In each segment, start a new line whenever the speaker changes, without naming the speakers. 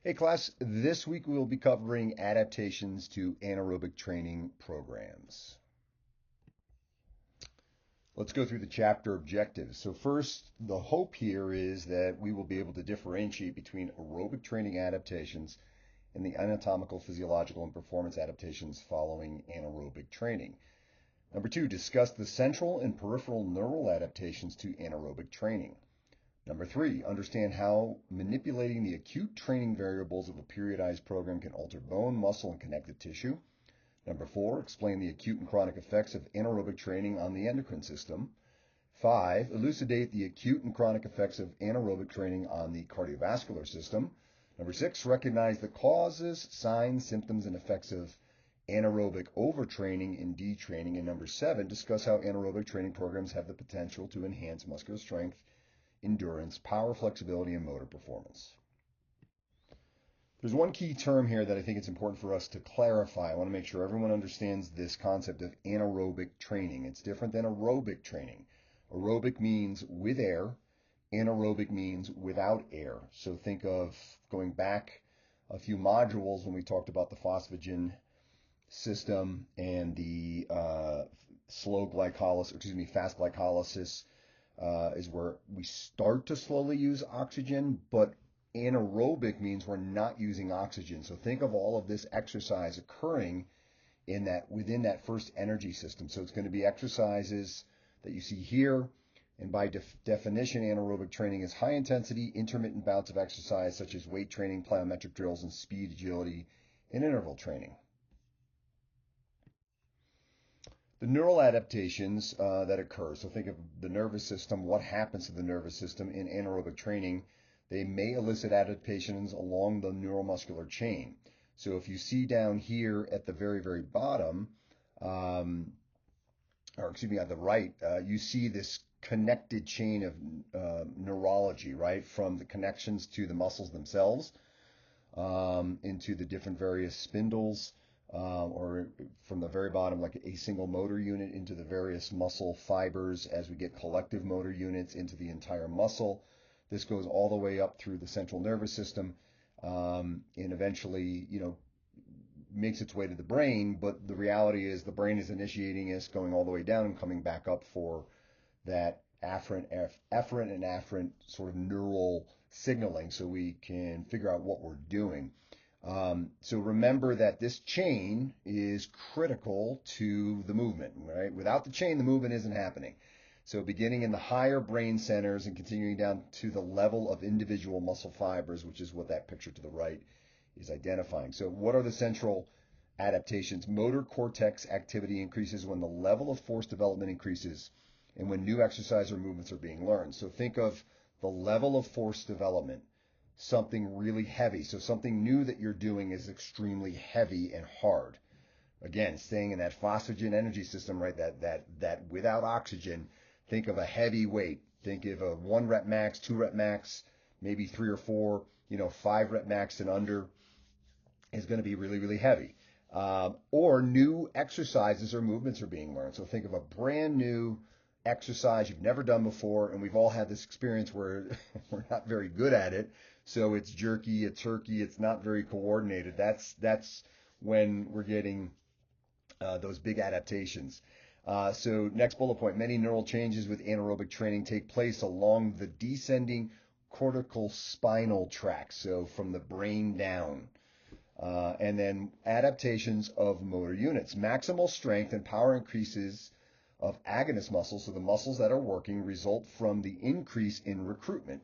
Hey class, this week we will be covering adaptations to anaerobic training programs. Let's go through the chapter objectives. So first, the hope here is that we will be able to differentiate between aerobic training adaptations and the anatomical, physiological, and performance adaptations following anaerobic training. Number two, discuss the central and peripheral neural adaptations to anaerobic training. Number three, understand how manipulating the acute training variables of a periodized program can alter bone, muscle, and connective tissue. Number four, explain the acute and chronic effects of anaerobic training on the endocrine system. Five, elucidate the acute and chronic effects of anaerobic training on the cardiovascular system. Number six, recognize the causes, signs, symptoms, and effects of anaerobic overtraining and detraining. And number seven, discuss how anaerobic training programs have the potential to enhance muscular strength, endurance, power, flexibility, and motor performance. There's one key term here that I think it's important for us to clarify. I want to make sure everyone understands this concept of anaerobic training. It's different than aerobic training. Aerobic means with air, anaerobic means without air. So think of going back a few modules when we talked about the phosphagen system and the fast glycolysis is where we start to slowly use oxygen, but anaerobic means we're not using oxygen. So think of all of this exercise occurring within that first energy system. So it's going to be exercises that you see here. And by definition, anaerobic training is high intensity, intermittent bouts of exercise such as weight training, plyometric drills, and speed, agility, and interval training. The neural adaptations that occur. So think of the nervous system, what happens to the nervous system in anaerobic training. They may elicit adaptations along the neuromuscular chain. So if you see down here at the very, very bottom, at the right, you see this connected chain of neurology, right? From the connections to the muscles themselves, into the different various spindles, or from the very bottom, like a single motor unit, into the various muscle fibers as we get collective motor units into the entire muscle. This goes all the way up through the central nervous system, and eventually, makes its way to the brain. But the reality is the brain is initiating this, going all the way down and coming back up for that afferent and afferent sort of neural signaling so we can figure out what we're doing. So remember that this chain is critical to the movement, right? Without the chain, the movement isn't happening. So beginning in the higher brain centers and continuing down to the level of individual muscle fibers, which is what that picture to the right is identifying. So what are the central adaptations? Motor cortex activity increases when the level of force development increases and when new exercise or movements are being learned. So think of the level of force development, something really heavy. So something new that you're doing is extremely heavy and hard. Again, staying in that phosphagen energy system, right? That without oxygen, think of a heavy weight. Think of a 1 rep max, 2 rep max, maybe 3 or 4, 5 rep max and under is going to be really, really heavy. Or new exercises or movements are being learned. So think of a brand new exercise you've never done before, and we've all had this experience where we're not very good at it. So it's jerky, it's herky, it's not very coordinated. That's when we're getting those big adaptations. So next bullet point, many neural changes with anaerobic training take place along the descending cortical spinal tract, so from the brain down. And then adaptations of motor units. Maximal strength and power increases of agonist muscles, so the muscles that are working, result from the increase in recruitment,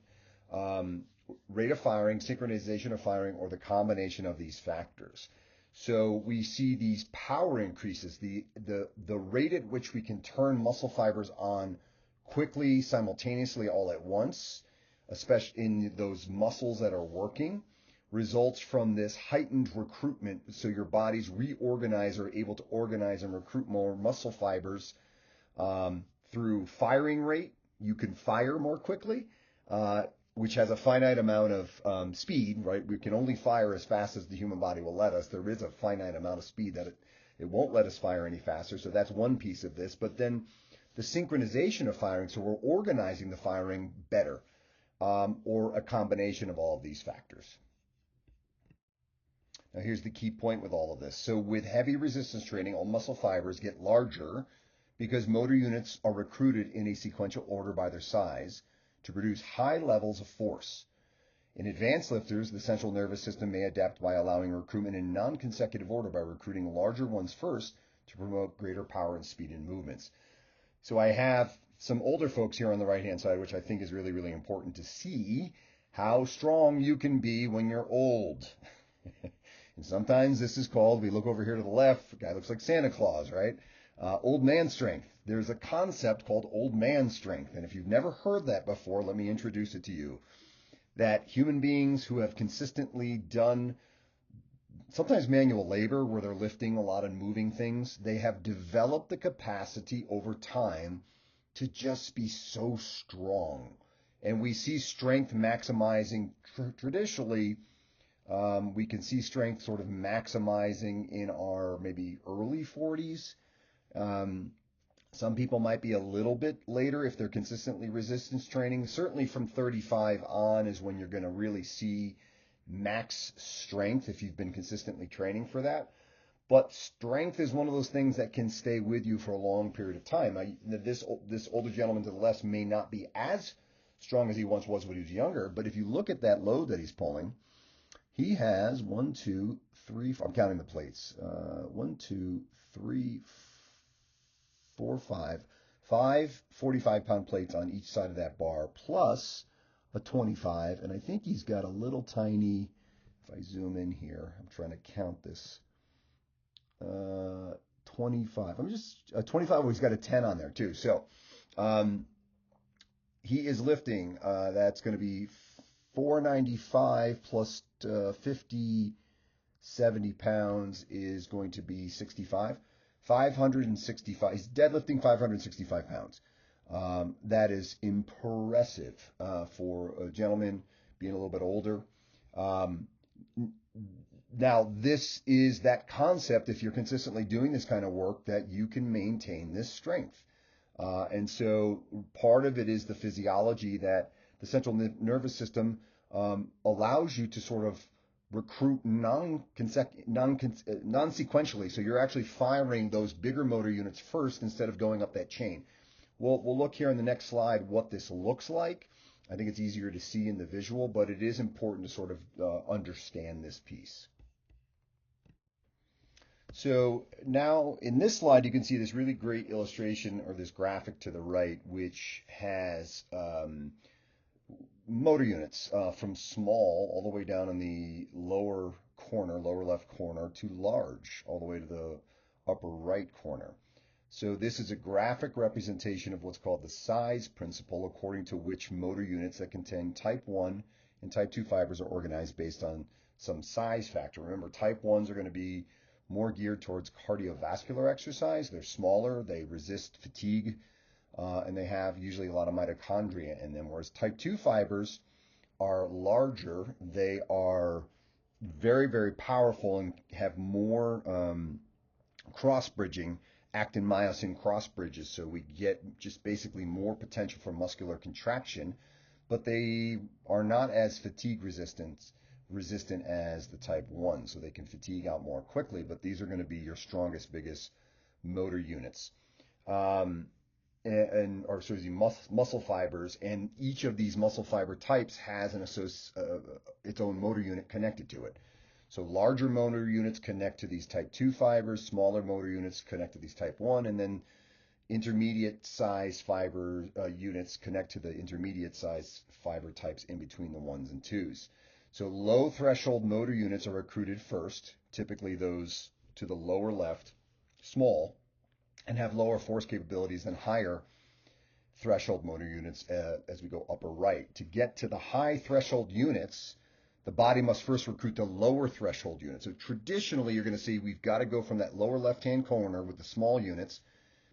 rate of firing, synchronization of firing, or the combination of these factors. So we see these power increases, the rate at which we can turn muscle fibers on quickly, simultaneously, all at once, especially in those muscles that are working, results from this heightened recruitment. So your body's reorganize or able to organize and recruit more muscle fibers through firing rate. You can fire more quickly, which has a finite amount of speed, right? We can only fire as fast as the human body will let us. There is a finite amount of speed that it won't let us fire any faster. So that's one piece of this. But then the synchronization of firing, so we're organizing the firing better, or a combination of all of these factors. Now, here's the key point with all of this. So with heavy resistance training, all muscle fibers get larger because motor units are recruited in a sequential order by their size to produce high levels of force. In advanced lifters, the central nervous system may adapt by allowing recruitment in non-consecutive order by recruiting larger ones first to promote greater power and speed in movements. So I have some older folks here on the right-hand side, which I think is really, really important to see how strong you can be when you're old. And sometimes this is called, we look over here to the left, the guy looks like Santa Claus, right? Old man strength. There's a concept called old man strength. And if you've never heard that before, let me introduce it to you. That human beings who have consistently done sometimes manual labor where they're lifting a lot and moving things, they have developed the capacity over time to just be so strong. And we see strength maximizing traditionally. We can see strength sort of maximizing in our maybe early 40s. Some people might be a little bit later if they're consistently resistance training. Certainly from 35 on is when you're going to really see max strength if you've been consistently training for that. But strength is one of those things that can stay with you for a long period of time. This older gentleman to the left may not be as strong as he once was when he was younger, but if you look at that load that he's pulling, he has 1, 2, 3, I'm counting the plates. 1, 2, 3, 4, 5 45-pound plates on each side of that bar, plus a 25. And I think he's got a little tiny, if I zoom in here, I'm trying to count this. 25. I'm just 25. Well, he's got a 10 on there too. So he is lifting. That's going to be 495 plus 50, 70 pounds is going to be 65. 565. He's deadlifting 565 pounds. That is impressive for a gentleman being a little bit older. Now, this is that concept, if you're consistently doing this kind of work, that you can maintain this strength. And so part of it is the physiology that the central nervous system allows you to sort of recruit non-sequentially. So you're actually firing those bigger motor units first instead of going up that chain. We'll look here in the next slide what this looks like. I think it's easier to see in the visual, but it is important to sort of understand this piece. So now in this slide, you can see this really great illustration or this graphic to the right, which has motor units from small all the way down in the lower corner, lower left corner, to large all the way to the upper right corner. So this is a graphic representation of what's called the size principle, according to which motor units that contain type 1 and type 2 fibers are organized based on some size factor. Remember, type 1s are going to be more geared towards cardiovascular exercise. They're smaller, they resist fatigue, and they have usually a lot of mitochondria in them, whereas type 2 fibers are larger. They are very, very powerful and have more cross-bridging, actin-myosin cross-bridges, so we get just basically more potential for muscular contraction, but they are not as fatigue resistant as the type 1, so they can fatigue out more quickly, but these are going to be your strongest, biggest motor units. Muscle fibers, and each of these muscle fiber types has its own motor unit connected to it. So larger motor units connect to these type 2 fibers, smaller motor units connect to these type 1, and then intermediate size fiber units connect to the intermediate size fiber types in between the 1s and 2s. So low threshold motor units are recruited first, typically those to the lower left, small, and have lower force capabilities than higher threshold motor units as we go upper right. To get to the high threshold units, the body must first recruit the lower threshold units. So traditionally, you're going to see we've got to go from that lower left-hand corner with the small units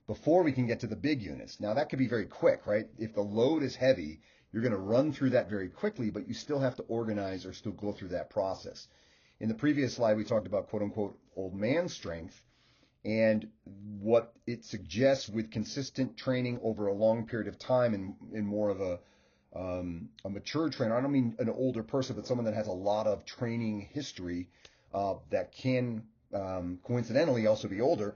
before we can get to the big units. Now, that could be very quick, right? If the load is heavy, you're going to run through that very quickly, but you still have to organize or still go through that process. In the previous slide, we talked about quote-unquote old man strength, and what it suggests with consistent training over a long period of time and in more of a mature trainer. I don't mean an older person, but someone that has a lot of training history that can coincidentally also be older,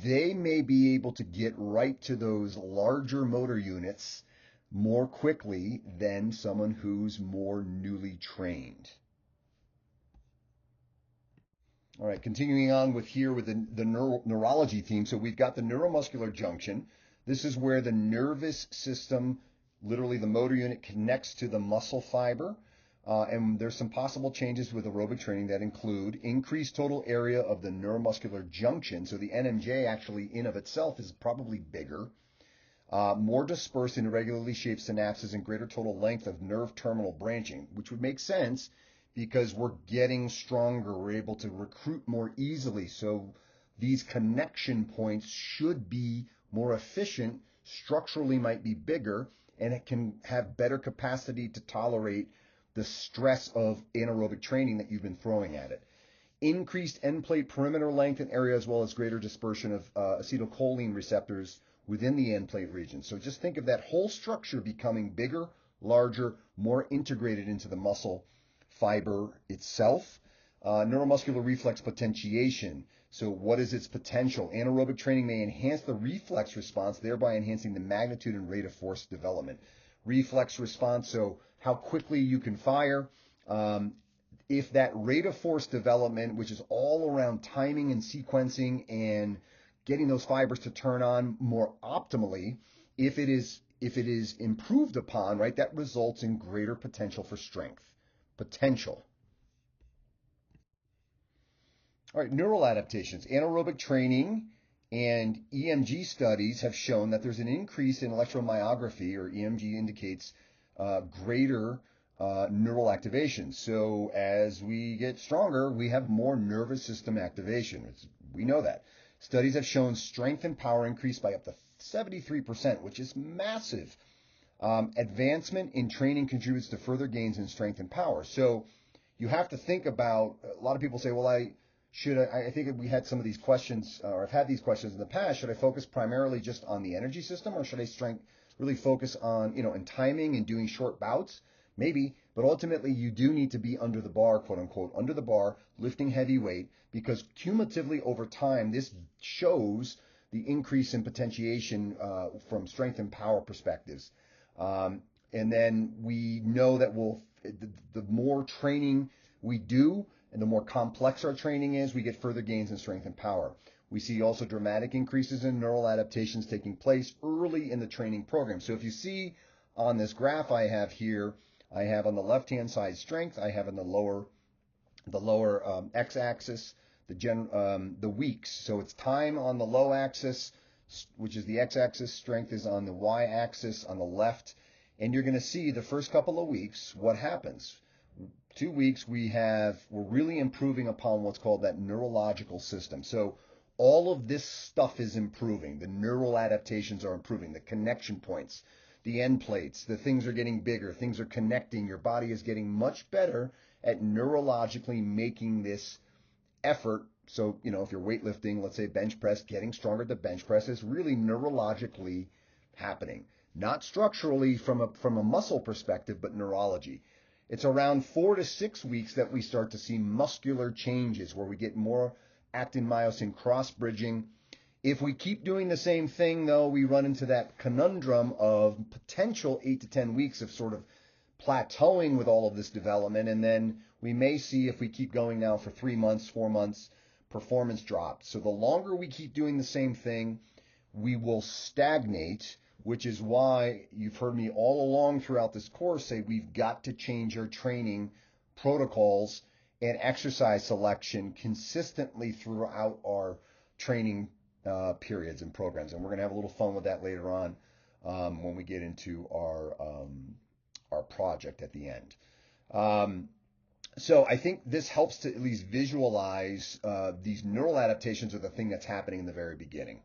they may be able to get right to those larger motor units more quickly than someone who's more newly trained. All right, continuing on with the neurology theme. So we've got the neuromuscular junction. This is where the nervous system, literally the motor unit, connects to the muscle fiber. And there's some possible changes with aerobic training that include increased total area of the neuromuscular junction. So the NMJ actually in of itself is probably bigger. More dispersed and irregularly shaped synapses and greater total length of nerve terminal branching, which would make sense because we're getting stronger. We're able to recruit more easily. So these connection points should be more efficient, structurally might be bigger, and it can have better capacity to tolerate the stress of anaerobic training that you've been throwing at it. Increased end plate perimeter length and area, as well as greater dispersion of acetylcholine receptors within the end plate region. So just think of that whole structure becoming bigger, larger, more integrated into the muscle fiber itself. Neuromuscular reflex potentiation. So what is its potential? Anaerobic training may enhance the reflex response, thereby enhancing the magnitude and rate of force development. Reflex response, so how quickly you can fire. If that rate of force development, which is all around timing and sequencing and getting those fibers to turn on more optimally, if it is improved upon, right, that results in greater potential for strength. Potential. All right, neural adaptations. Anaerobic training and EMG studies have shown that there's an increase in electromyography, or EMG indicates greater neural activation. So as we get stronger, we have more nervous system activation. We know that. Studies have shown strength and power increase by up to 73%, which is massive. Advancement in training contributes to further gains in strength and power. So you have to think about, a lot of people say, well, I think we had some of these questions, or I've had these questions in the past, should I focus primarily just on the energy system, or should I really focus on, in timing and doing short bouts? Maybe, but ultimately you do need to be under the bar, quote unquote, under the bar, lifting heavy weight, because cumulatively over time, this shows the increase in potentiation from strength and power perspectives. And then we know that the more training we do and the more complex our training is, we get further gains in strength and power. We see also dramatic increases in neural adaptations taking place early in the training program. So if you see on this graph I have here, I have on the left-hand side strength, I have in the lower x-axis the weeks. So it's time on the low axis, which is the x-axis, strength is on the y-axis on the left. And you're going to see the first couple of weeks, what happens. 2 weeks, we're really improving upon what's called that neurological system. So all of this stuff is improving. The neural adaptations are improving, the connection points, the end plates, the things are getting bigger, things are connecting. Your body is getting much better at neurologically making this effort. So, if you're weightlifting, let's say bench press, getting stronger at the bench press is really neurologically happening. Not structurally from a muscle perspective, but neurology. It's around 4 to 6 weeks that we start to see muscular changes where we get more actin-myosin cross-bridging. If we keep doing the same thing, though, we run into that conundrum of potential 8 to 10 weeks of sort of plateauing with all of this development. And then we may see, if we keep going now for 3 months, 4 months, performance drops. So the longer we keep doing the same thing, we will stagnate, which is why you've heard me all along throughout this course say we've got to change our training protocols and exercise selection consistently throughout our training periods and programs. And we're going to have a little fun with that later on when we get into our project at the end. So I think this helps to at least visualize these neural adaptations are the thing that's happening in the very beginning.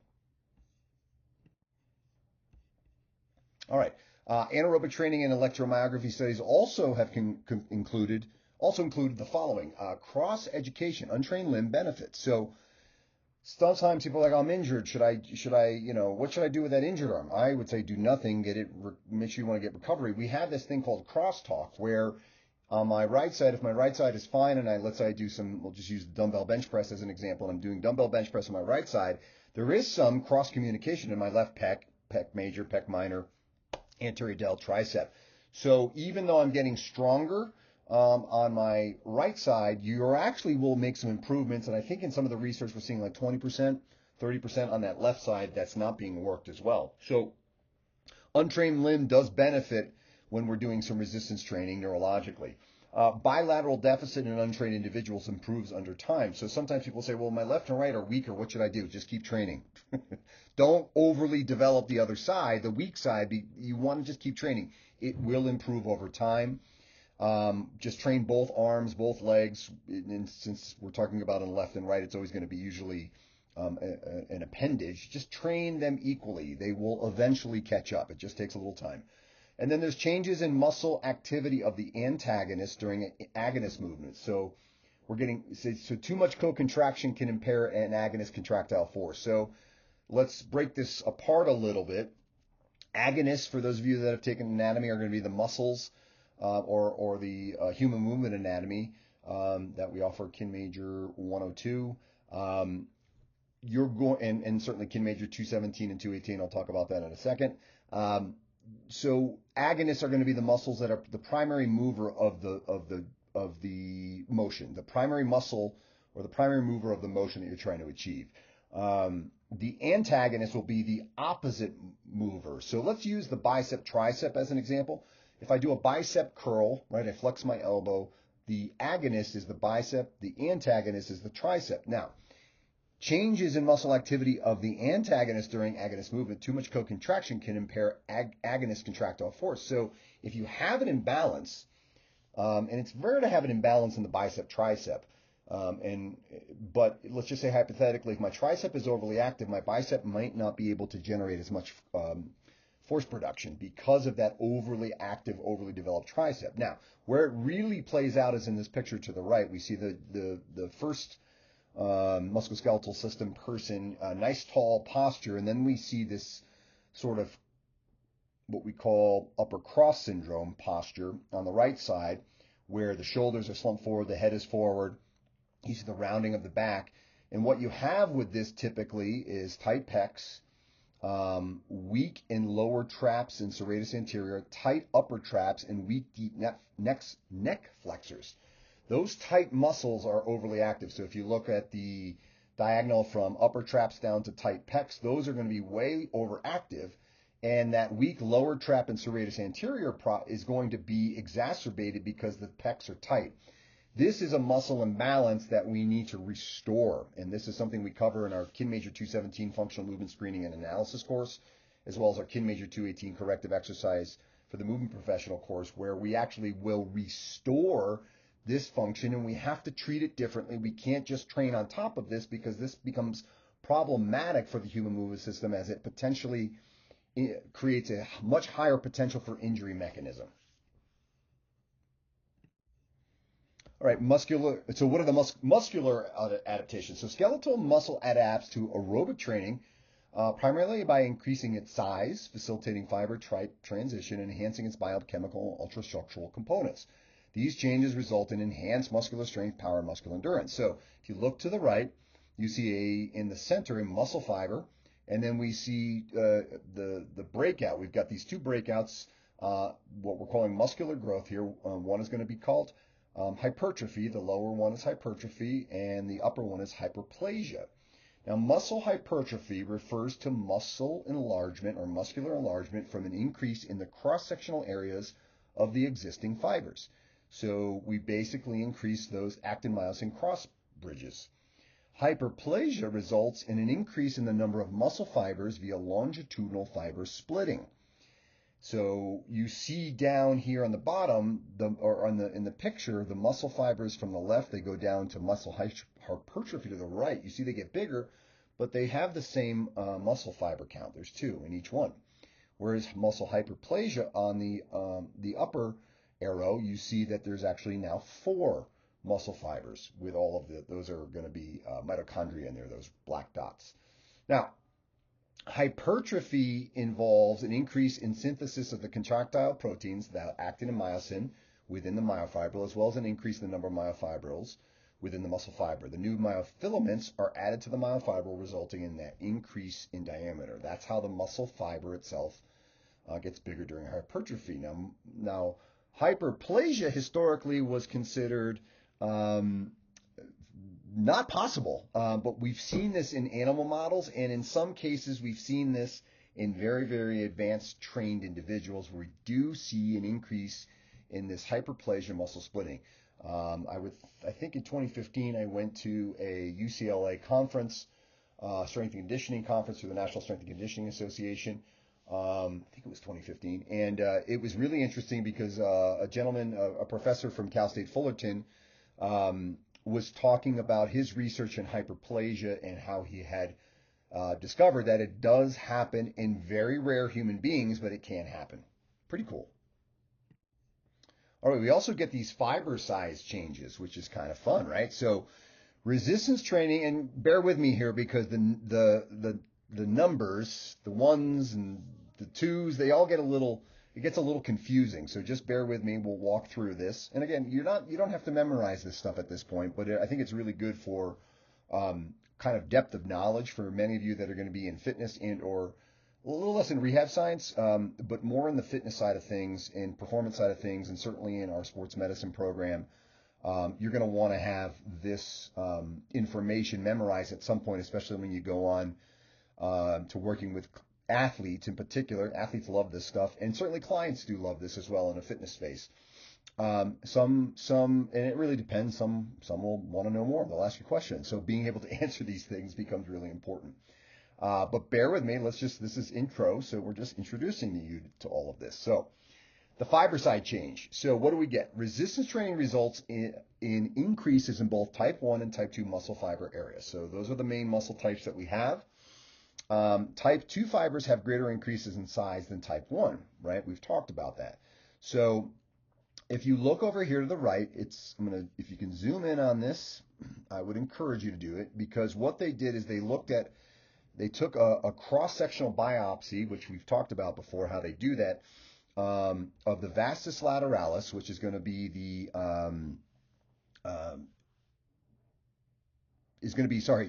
All right. Anaerobic training and electromyography studies also have included the following: cross-education, untrained limb benefits. So sometimes people are like, I'm injured. Should I, what should I do with that injured arm? I would say do nothing. Make sure you want to get recovery. We have this thing called crosstalk where On my right side, if my right side is fine and let's say I do some, we'll just use dumbbell bench press as an example, and I'm doing dumbbell bench press on my right side, there is some cross communication in my left pec, pec major, pec minor, anterior delt, tricep. So even though I'm getting stronger on my right side, you actually will make some improvements. And I think in some of the research we're seeing like 20%, 30% on that left side that's not being worked as well. So untrained limb does benefit when we're doing some resistance training neurologically. Bilateral deficit in untrained individuals improves under time. So sometimes people say, well, my left and right are weaker. What should I do? Just keep training. Don't overly develop the other side, the weak side. You want to just keep training. It will improve over time. Just train both arms, both legs. And since we're talking about on left and right, it's always going to be usually an appendage. Just train them equally. They will eventually catch up. It just takes a little time. And then there's changes in muscle activity of the antagonist during agonist movements. So too much co-contraction can impair an agonist contractile force. So let's break this apart a little bit. Agonists, for those of you that have taken anatomy, are going to be the muscles or the human movement anatomy that we offer Kin Major 102. You're going and certainly Kin Major 217 and 218. I'll talk about that in a second. So agonists are going to be the muscles that are the primary mover of the motion, the primary muscle or the primary mover of the motion that you're trying to achieve. The antagonist will be the opposite mover. So let's use the bicep tricep as an example. If I do a bicep curl, right, I flex my elbow, the agonist is the bicep, the antagonist is the tricep. Now, changes in muscle activity of the antagonist during agonist movement, too much co-contraction can impair agonist contractile force. So if you have an imbalance, and it's rare to have an imbalance in the bicep tricep, but let's just say hypothetically, if my tricep is overly active, my bicep might not be able to generate as much force production because of that overly active, overly developed tricep. Now, where it really plays out is in this picture to the right. We see the first musculoskeletal system person, nice tall posture, and then we see this sort of what we call upper cross syndrome posture on the right side, where the shoulders are slumped forward, the head is forward, you see the rounding of the back. And what you have with this typically is tight pecs, weak and lower traps in serratus anterior, tight upper traps, and weak deep neck flexors. Those tight muscles are overly active. So if you look at the diagonal from upper traps down to tight pecs, those are going to be way overactive. And that weak lower trap and serratus anterior is going to be exacerbated because the pecs are tight. This is a muscle imbalance that we need to restore. And this is something we cover in our Kin Major 217 functional movement screening and analysis course, as well as our Kin Major 218 corrective exercise for the movement professional course, where we actually will restore this function, and we have to treat it differently. We can't just train on top of this because this becomes problematic for the human movement system as it potentially creates a much higher potential for injury mechanism. All right, muscular. So what are the muscular adaptations? So skeletal muscle adapts to aerobic training primarily by increasing its size, facilitating fiber transition, and enhancing its biochemical and ultrastructural components. These changes result in enhanced muscular strength, power, and muscular endurance. So if you look to the right, you see in the center a muscle fiber, and then we see the breakout. We've got these two breakouts, what we're calling muscular growth here. One is going to be called hypertrophy. The lower one is hypertrophy, and the upper one is hyperplasia. Now, muscle hypertrophy refers to muscle enlargement or muscular enlargement from an increase in the cross-sectional areas of the existing fibers. So we basically increase those actin-myosin cross bridges. Hyperplasia results in an increase in the number of muscle fibers via longitudinal fiber splitting. So you see down here on the bottom, in the picture, the muscle fibers from the left, they go down to muscle hypertrophy to the right. You see they get bigger, but they have the same muscle fiber count. There's 2 in each one. Whereas muscle hyperplasia on the upper arrow, you see that there's actually now 4 muscle fibers with all of those are going to be mitochondria in there, those black dots. Now, hypertrophy involves an increase in synthesis of the contractile proteins, the actin and myosin, within the myofibril, as well as an increase in the number of myofibrils within the muscle fiber. The new myofilaments are added to the myofibril, resulting in that increase in diameter. That's how the muscle fiber itself gets bigger during hypertrophy. Now, hyperplasia historically was considered not possible, but we've seen this in animal models, and in some cases we've seen this in very, very advanced trained individuals where we do see an increase in this hyperplasia muscle splitting. I think in 2015 I went to a UCLA conference, strength and conditioning conference through the National Strength and Conditioning Association. I think it was 2015, and it was really interesting because a gentleman, a professor from Cal State Fullerton, was talking about his research in hyperplasia and how he had discovered that it does happen in very rare human beings, but it can happen. Pretty cool. All right, we also get these fiber size changes, which is kind of fun, right? So resistance training, and bear with me here because the numbers, the ones and the twos, they all get it gets a little confusing. So just bear with me. We'll walk through this. And again, you don't have to memorize this stuff at this point, but I think it's really good for kind of depth of knowledge for many of you that are going to be in fitness and or a little less in rehab science, but more in the fitness side of things, in performance side of things, and certainly in our sports medicine program. You're going to want to have this information memorized at some point, especially when you go on to working with athletes in particular. Athletes love this stuff, and certainly clients do love this as well in a fitness space. Some, and it really depends. Some will want to know more. They'll ask you questions. So being able to answer these things becomes really important. But bear with me. This is intro, so we're just introducing you to all of this. So the fiber side change. So what do we get? Resistance training results in increases in both type 1 and type 2 muscle fiber areas. So those are the main muscle types that we have. Type 2 fibers have greater increases in size than type 1, right? We've talked about that. So if you look over here to the right, if you can zoom in on this, I would encourage you to do it, because what they did is they took a cross-sectional biopsy, which we've talked about before, how they do that, of the vastus lateralis, which is going to be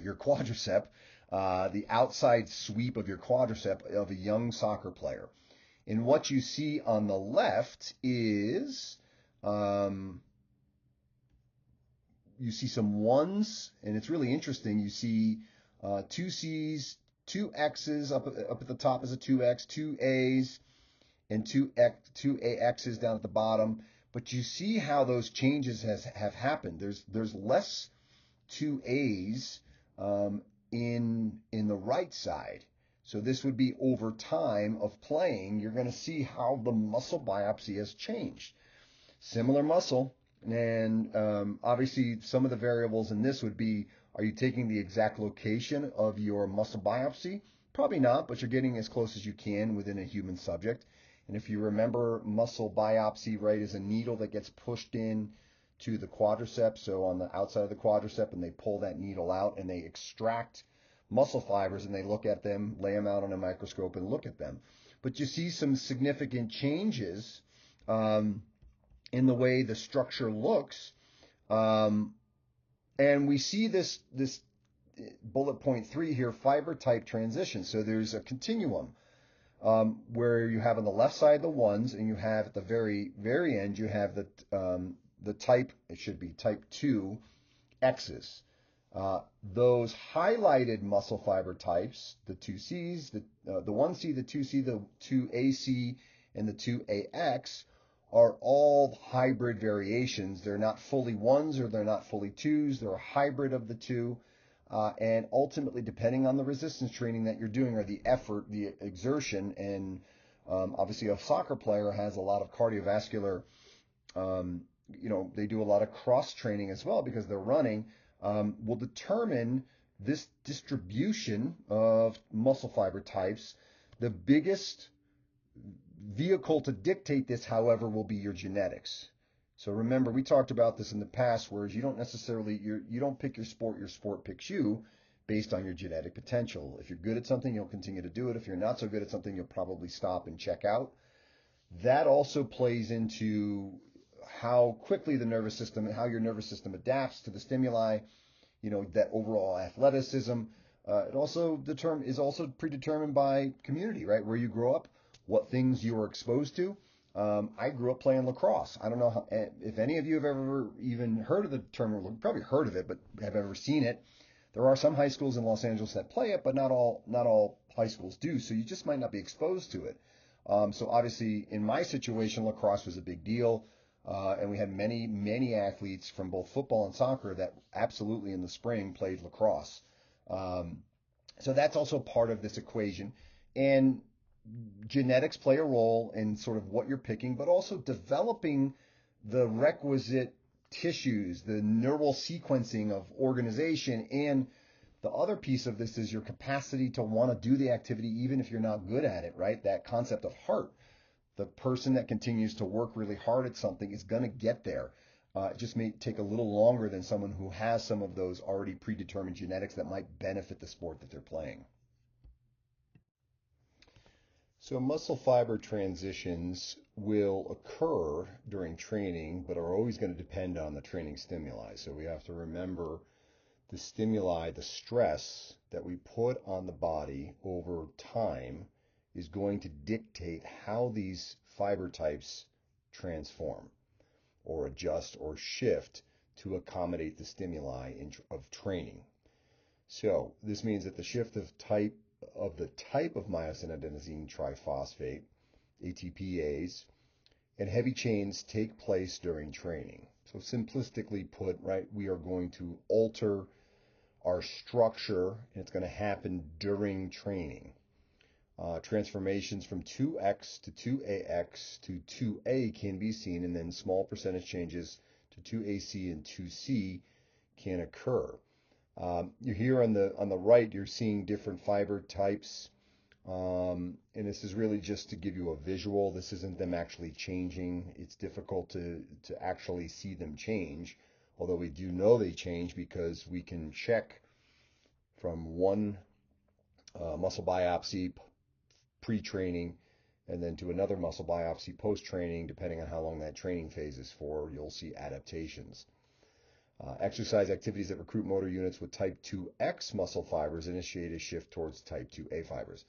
your quadricep, the outside sweep of your quadricep of a young soccer player. And what you see on the left is you see some ones, and it's really interesting. You see two C's, two X's up at the top is a 2X, two A's, and two AXs down at the bottom. But you see how those changes have happened. There's less 2A's in the right side. So this would be over time of playing. You're going to see how the muscle biopsy has changed. Similar muscle, and obviously some of the variables in this would be, are you taking the exact location of your muscle biopsy? Probably not, but you're getting as close as you can within a human subject. And if you remember, muscle biopsy, right, is a needle that gets pushed in to the quadricep, so on the outside of the quadricep, and they pull that needle out and they extract muscle fibers and they look at them, lay them out on a microscope and look at them. But you see some significant changes in the way the structure looks. And we see this bullet point 3 here, fiber type transition. So there's a continuum where you have on the left side the ones, and you have at the very, very end, you have the type, it should be type 2 X's. Those highlighted muscle fiber types, the 2Cs, the 1C, the 2C, the 2AC, and the 2AX, are all hybrid variations. They're not fully ones or they're not fully twos. They're a hybrid of the two. And ultimately, depending on the resistance training that you're doing or the effort, the exertion, and obviously a soccer player has a lot of cardiovascular, they do a lot of cross training as well because they're running, will determine this distribution of muscle fiber types. The biggest vehicle to dictate this, however, will be your genetics. So remember, we talked about this in the past, whereas you don't necessarily, you don't pick your sport picks you based on your genetic potential. If you're good at something, you'll continue to do it. If you're not so good at something, you'll probably stop and check out. That also plays into how quickly the nervous system and how your nervous system adapts to the stimuli, that overall athleticism. It also is also predetermined by community, right? Where you grow up, what things you were exposed to. I grew up playing lacrosse. I don't know if any of you have ever even heard of the term, probably heard of it, but have ever seen it. There are some high schools in Los Angeles that play it, but not all high schools do. So you just might not be exposed to it. So obviously, in my situation, lacrosse was a big deal, and we had many athletes from both football and soccer that absolutely in the spring played lacrosse. Um, so that's also part of this equation, and genetics play a role in sort of what you're picking, but also developing the requisite tissues, the neural sequencing of organization. And the other piece of this is your capacity to want to do the activity even if you're not good at it, right? That concept of heart. The person that continues to work really hard at something is going to get there. It just may take a little longer than someone who has some of those already predetermined genetics that might benefit the sport that they're playing. So muscle fiber transitions will occur during training, but are always going to depend on the training stimuli. So we have to remember the stimuli, the stress that we put on the body over time is going to dictate how these fiber types transform or adjust or shift to accommodate the stimuli of training. So this means that the shift of the type of myosin adenosine triphosphate, ATPase, and heavy chains take place during training. So simplistically put, right, we are going to alter our structure, and it's going to happen during training. Transformations from 2X to 2AX to 2A can be seen, and then small percentage changes to 2AC and 2C can occur. You're here on the right, you're seeing different fiber types, and this is really just to give you a visual. This isn't them actually changing. It's difficult to actually see them change, although we do know they change because we can check from one muscle biopsy pre-training and then to another muscle biopsy post-training. Depending on how long that training phase is for, you'll see adaptations. Exercise activities that recruit motor units with type 2X muscle fibers initiate a shift towards type 2A fibers.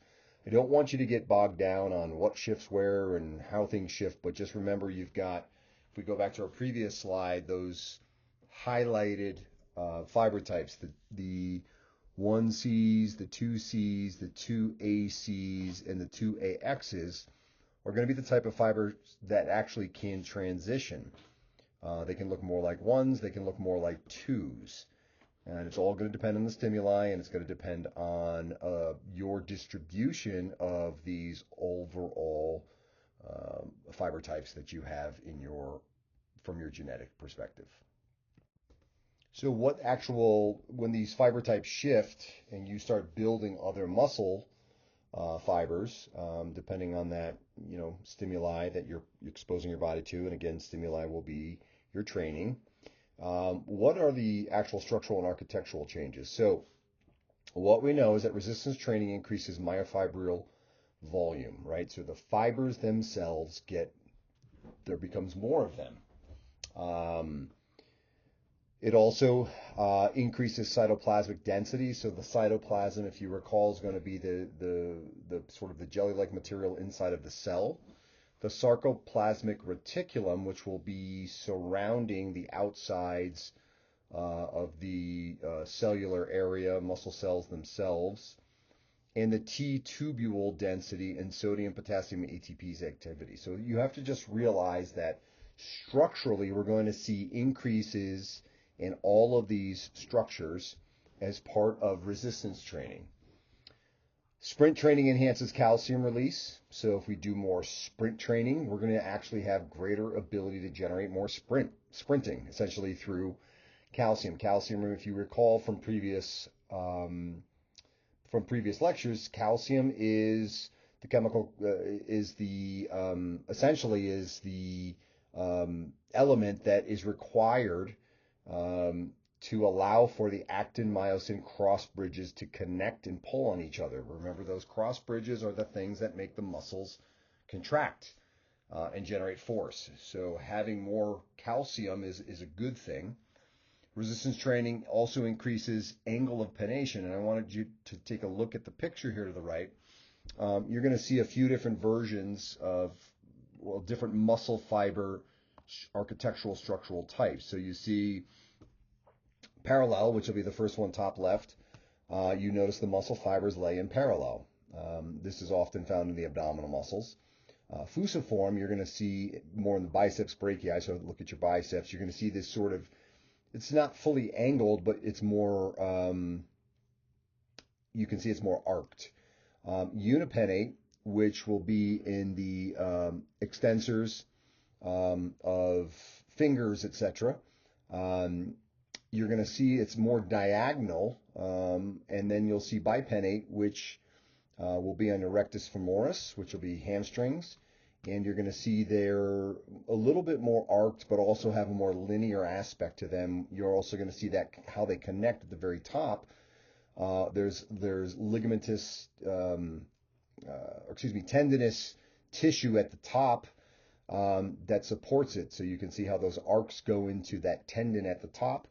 I don't want you to get bogged down on what shifts where and how things shift, but just remember you've got, if we go back to our previous slide, those highlighted fiber types, the 1Cs, the 2Cs, the 2ACs, and the 2AXs are going to be the type of fibers that actually can transition. They can look more like ones, they can look more like twos. And it's all going to depend on the stimuli, and it's going to depend on your distribution of these overall fiber types that you have from your genetic perspective. So when these fiber types shift and you start building other muscle fibers, depending on that, stimuli that you're exposing your body to, and again, stimuli will be your training. What are the actual structural and architectural changes? So what we know is that resistance training increases myofibril volume, right? So the fibers themselves there becomes more of them. It also increases cytoplasmic density. So the cytoplasm, if you recall, is going to be the sort of the jelly-like material inside of the cell. The sarcoplasmic reticulum, which will be surrounding the outsides of the cellular area, muscle cells themselves, and the T-tubule density and sodium, potassium, ATPase activity. So you have to just realize that structurally we're going to see increases in all of these structures as part of resistance training. Sprint training enhances calcium release. So if we do more sprint training, we're going to actually have greater ability to generate more sprinting, essentially through calcium. Calcium, if you recall from previous lectures, calcium is the chemical essentially is the element that is required to allow for the actin-myosin cross bridges to connect and pull on each other. Remember, those cross bridges are the things that make the muscles contract. and generate force. So having more calcium is a good thing. Resistance training also increases angle of pennation, and I wanted you to take a look at the picture here to the right. You're going to see a few different versions of, well, different muscle fiber architectural structural types. So you see parallel, which will be the first one top left. You notice the muscle fibers lay in parallel. This is often found in the abdominal muscles. Fusiform, you're going to see more in the biceps brachii. So look at your biceps. You're going to see this sort of, it's not fully angled, but it's more, you can see it's more arced. Unipennate, which will be in the extensors of fingers, etc. You're going to see it's more diagonal, and then you'll see bipennate, which will be on your rectus femoris, which will be hamstrings, and you're going to see they're a little bit more arced, but also have a more linear aspect to them. You're also going to see that how they connect at the very top. There's ligamentous, tendinous tissue at the top that supports it. So you can see how those arcs go into that tendon at the top.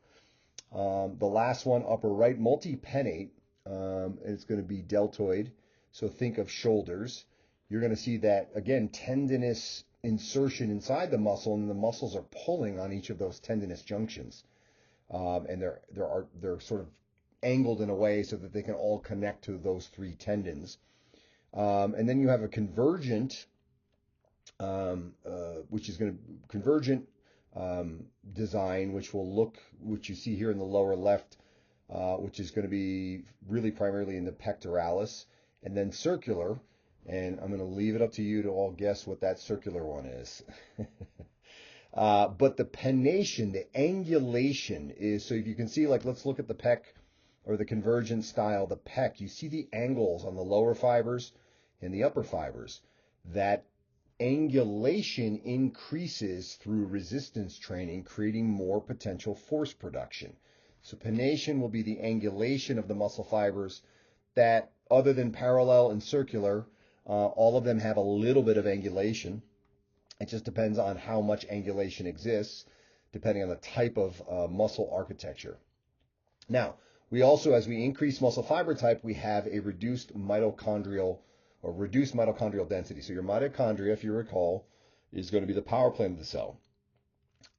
The last one, upper right, multipennate, and it's going to be deltoid. So think of shoulders. You're going to see that, again, tendinous insertion inside the muscle, and the muscles are pulling on each of those tendinous junctions. And they're sort of angled in a way so that they can all connect to those three tendons. And then you have a convergent, which is going to convergent design, which you see here in the lower left, which is going to be really primarily in the pectoralis, and then circular. And I'm going to leave it up to you to all guess what that circular one is. But the pennation, the angulation is, so if you can see, like, let's look at the pec or the convergent style, the pec, you see the angles on the lower fibers and the upper fibers. That angulation increases through resistance training, creating more potential force production. So pennation will be the angulation of the muscle fibers that, other than parallel and circular, all of them have a little bit of angulation. It just depends on how much angulation exists, depending on the type of muscle architecture. Now, we also, as we increase muscle fiber type, we have a reduced mitochondrial density. So your mitochondria, if you recall, is going to be the power plant of the cell.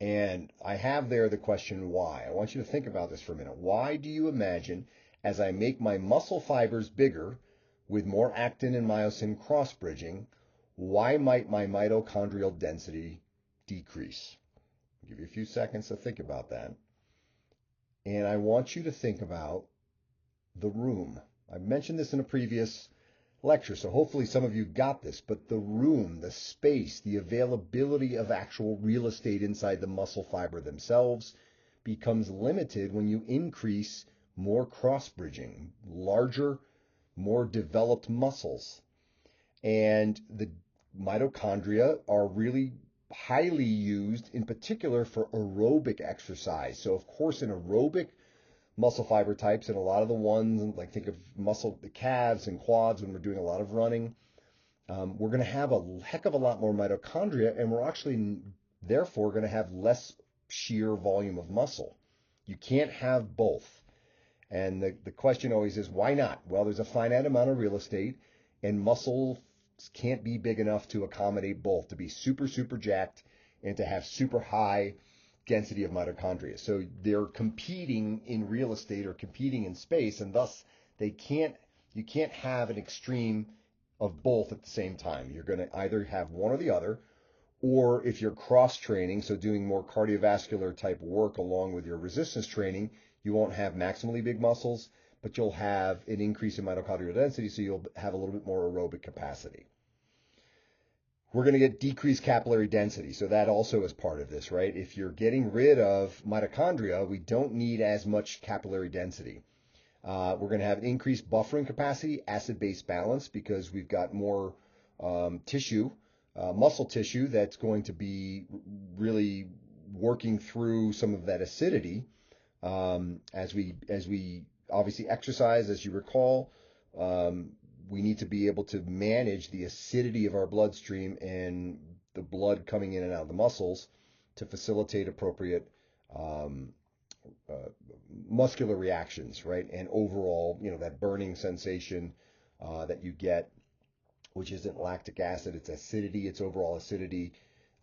And I have there the question why. I want you to think about this for a minute. Why do you imagine, as I make my muscle fibers bigger with more actin and myosin cross-bridging, why might my mitochondrial density decrease? I'll give you a few seconds to think about that. And I want you to think about the room. I mentioned this in a previous lecture, so hopefully some of you got this, but the room, the space, the availability of actual real estate inside the muscle fiber themselves becomes limited when you increase more cross-bridging, larger, more developed muscles. And the mitochondria are really highly used in particular for aerobic exercise. So of course in aerobic muscle fiber types, and a lot of the ones, like think of the calves and quads when we're doing a lot of running, we're going to have a heck of a lot more mitochondria, and we're actually therefore going to have less sheer volume of muscle. You can't have both. And the question always is, why not? Well, there's a finite amount of real estate, and muscle can't be big enough to accommodate both, to be super, super jacked and to have super high density of mitochondria. So they're competing in real estate or competing in space, and thus you can't have an extreme of both at the same time. You're going to either have one or the other, or if you're cross training, so doing more cardiovascular type work along with your resistance training, you won't have maximally big muscles, but you'll have an increase in mitochondrial density, so you'll have a little bit more aerobic capacity. We're going to get decreased capillary density, so that also is part of this, right? If you're getting rid of mitochondria, we don't need as much capillary density. We're going to have increased buffering capacity, acid-base balance, because we've got more tissue, muscle tissue that's going to be really working through some of that acidity as we obviously exercise. As you recall, we need to be able to manage the acidity of our bloodstream, and the blood coming in and out of the muscles to facilitate appropriate um, muscular reactions, right? And overall, that burning sensation that you get, which isn't lactic acid, it's acidity, it's overall acidity,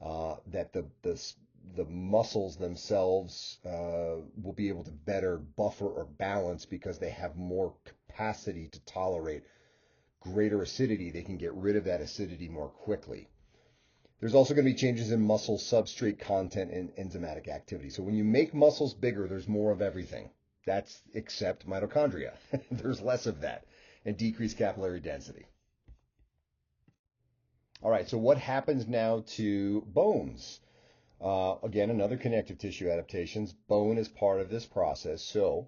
that the muscles themselves will be able to better buffer or balance because they have more capacity to tolerate greater acidity. They can get rid of that acidity more quickly. There's also going to be changes in muscle substrate content and enzymatic activity. So when you make muscles bigger, there's more of everything. That's except mitochondria. There's less of that and decreased capillary density. All right, so what happens now to bones? Again, another connective tissue adaptations. Bone is part of this process, so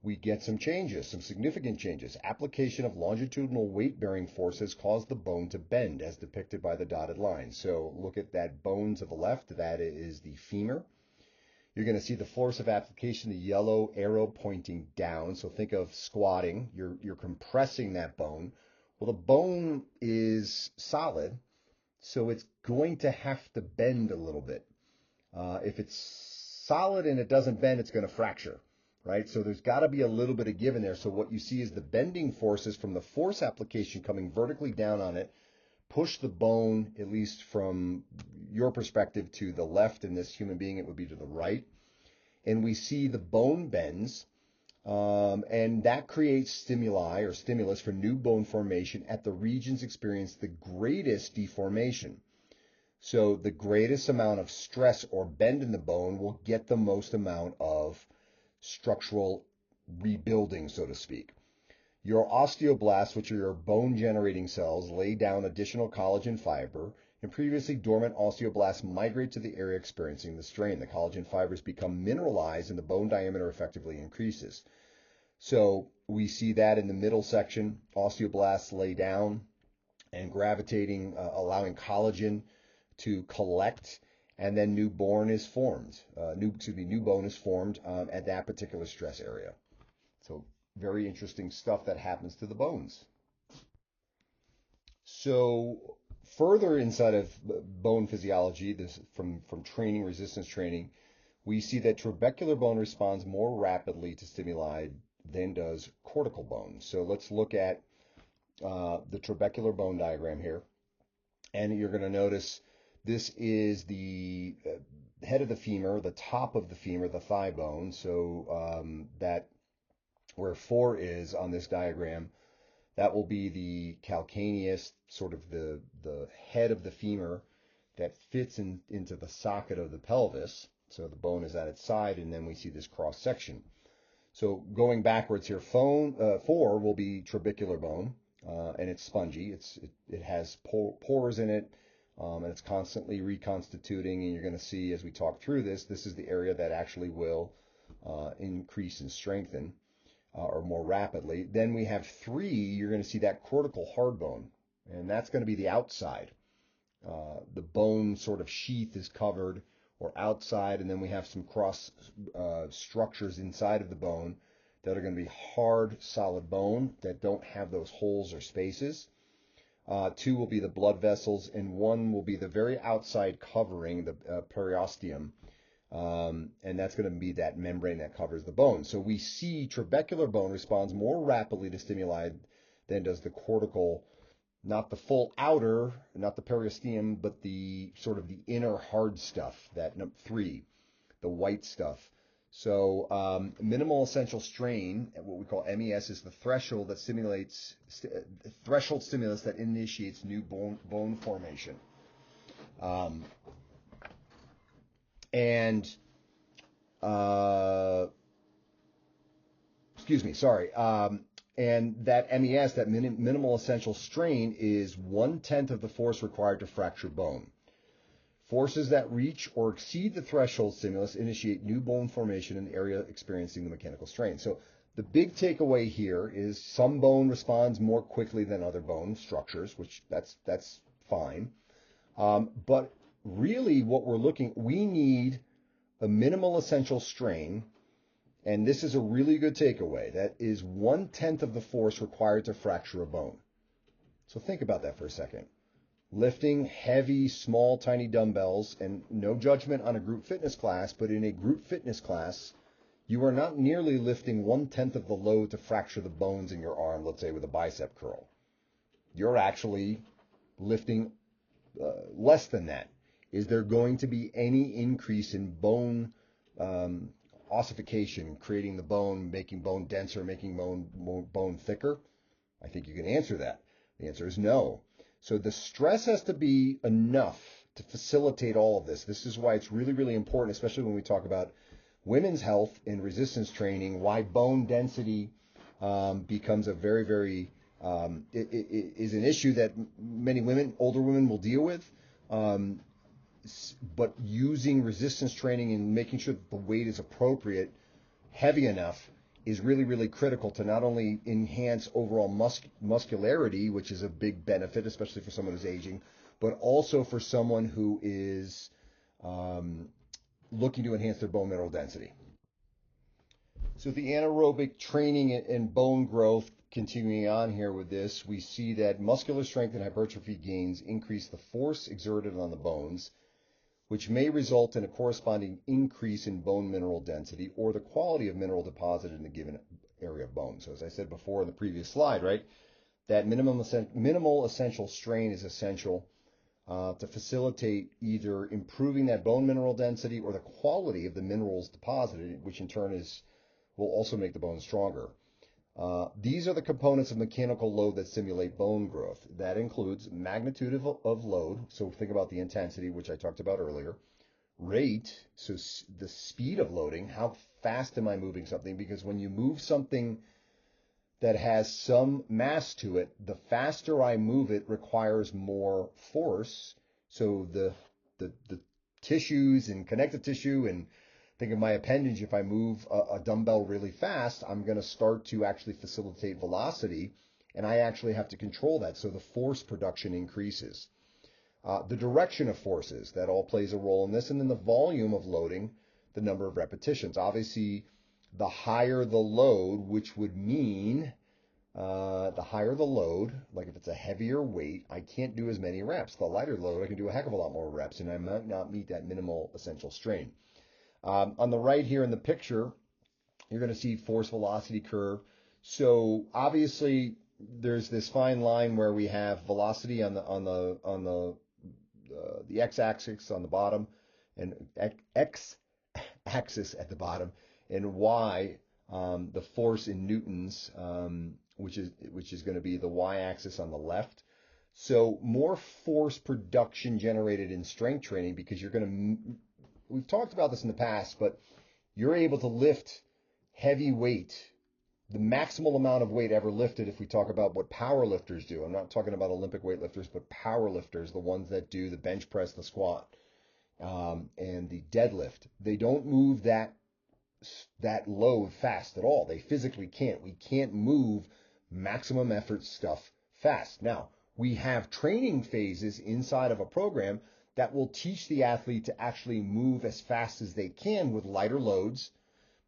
we get some changes, some significant changes. Application of longitudinal weight-bearing forces cause the bone to bend, as depicted by the dotted line. So look at that bone to the left. That is the femur. You're going to see the force of application, the yellow arrow pointing down. So think of squatting. You're compressing that bone. Well, the bone is solid, so it's going to have to bend a little bit. If it's solid and it doesn't bend, it's going to fracture, right? So there's got to be a little bit of give in there. So what you see is the bending forces from the force application coming vertically down on it, push the bone, at least from your perspective, to the left. In this human being, it would be to the right. And we see the bone bends, and that creates stimuli or stimulus for new bone formation at the regions experiencing the greatest deformation. So the greatest amount of stress or bend in the bone will get the most amount of structural rebuilding, so to speak. Your osteoblasts, which are your bone generating cells, lay down additional collagen fiber, and previously dormant osteoblasts migrate to the area experiencing the strain. The collagen fibers become mineralized and the bone diameter effectively increases. So we see that in the middle section, osteoblasts lay down and gravitating, allowing collagen to collect, and then new bone is formed. New bone is formed at that particular stress area. So very interesting stuff that happens to the bones. So further inside of bone physiology, this from training, resistance training, we see that trabecular bone responds more rapidly to stimuli than does cortical bone. So let's look at the trabecular bone diagram here. And you're going to notice this is the head of the femur, the top of the femur, the thigh bone. So that where 4 is on this diagram, that will be the calcaneus, sort of the head of the femur that fits into the socket of the pelvis. So the bone is at its side, and then we see this cross section. So going backwards here, 4 will be trabecular bone, and it's spongy. It has pores in it, and it's constantly reconstituting. And you're going to see as we talk through this is the area that actually will increase and strengthen or more rapidly. Then we have 3. You're going to see that cortical hard bone, and that's going to be the outside. The bone sort of sheath is covered or outside, and then we have some cross structures inside of the bone that are going to be hard, solid bone that don't have those holes or spaces. 2 will be the blood vessels, and 1 will be the very outside covering, the periosteum, and that's going to be that membrane that covers the bone. So we see trabecular bone responds more rapidly to stimuli than does the cortical, not the full outer, not the periosteum, but the sort of the inner hard stuff, that 3, the white stuff. So minimal essential strain, what we call MES, is the threshold that threshold stimulus that initiates new bone formation. And that MES, that minimal essential strain, is 1/10 of the force required to fracture bone. Forces that reach or exceed the threshold stimulus initiate new bone formation in the area experiencing the mechanical strain. So the big takeaway here is some bone responds more quickly than other bone structures, which that's fine. But really what we need a minimal essential strain, and this is a really good takeaway, that is 1/10 of the force required to fracture a bone. So think about that for a second. Lifting heavy, small, tiny dumbbells, and no judgment on a group fitness class, but in a group fitness class, you are not nearly lifting 1/10 of the load to fracture the bones in your arm, let's say with a bicep curl. You're actually lifting less than that. Is there going to be any increase in bone ossification, creating the bone, making bone denser, making bone thicker? I think you can answer that. The answer is no. So the stress has to be enough to facilitate all of this. This is why it's really, really important, especially when we talk about women's health and resistance training, why bone density becomes a very, very, is an issue that many women, older women, will deal with. But using resistance training and making sure that the weight is appropriate, heavy enough, is really, really critical to not only enhance overall muscularity, which is a big benefit, especially for someone who's aging, but also for someone who is looking to enhance their bone mineral density. So the anaerobic training and bone growth, continuing on here with this, we see that muscular strength and hypertrophy gains increase the force exerted on the bones, which may result in a corresponding increase in bone mineral density or the quality of mineral deposited in a given area of bone. So as I said before in the previous slide, right, that minimal essential strain is essential to facilitate either improving that bone mineral density or the quality of the minerals deposited, which in turn will also make the bone stronger. These are the components of mechanical load that stimulate bone growth. That includes magnitude of load, so think about the intensity, which I talked about earlier. Rate, so the speed of loading, how fast am I moving something? Because when you move something that has some mass to it, the faster I move it requires more force. So the tissues and connective tissue, and think of my appendage, if I move a dumbbell really fast, I'm going to start to actually facilitate velocity, and I actually have to control that, so the force production increases. The direction of forces, that all plays a role in this, and then the volume of loading, the number of repetitions. Obviously, the higher the load, which would mean the higher the load, like if it's a heavier weight, I can't do as many reps. The lighter load, I can do a heck of a lot more reps, and I might not meet that minimal essential strain. On the right here in the picture, you're going to see force velocity curve. So obviously there's this fine line where we have velocity on the x-axis on the bottom, and x-axis at the bottom, and y the force in newtons, which is going to be the y-axis on the left. So more force production generated in strength training, because you're going to, we've talked about this in the past, but you're able to lift heavy weight, the maximal amount of weight ever lifted. If we talk about what power lifters do, I'm not talking about Olympic weightlifters, but power lifters, the ones that do the bench press, the squat, and the deadlift. They don't move that load fast at all. They physically can't. We can't move maximum effort stuff fast. Now, we have training phases inside of a program that will teach the athlete to actually move as fast as they can with lighter loads,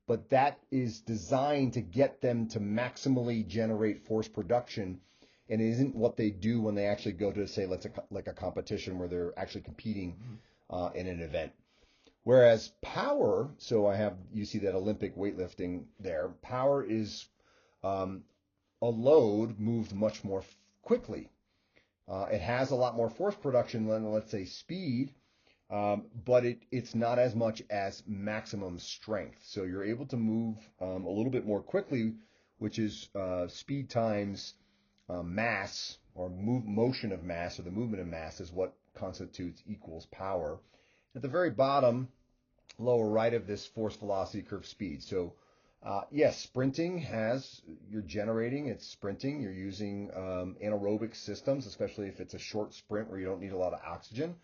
but that is designed to get them to maximally generate force production, and it isn't what they do when they actually go to, say, like a competition where they're actually competing in an event. Whereas power, so you see that Olympic weightlifting there, power is a load moved much more quickly. It has a lot more force production than, let's say, speed, but it's not as much as maximum strength. So you're able to move a little bit more quickly, which is speed times mass, or motion of mass, or the movement of mass, is what constitutes equals power. At the very bottom, lower right of this force velocity curve, speed. So yes, sprinting you're generating, it's sprinting. You're using anaerobic systems, especially if it's a short sprint where you don't need a lot of oxygen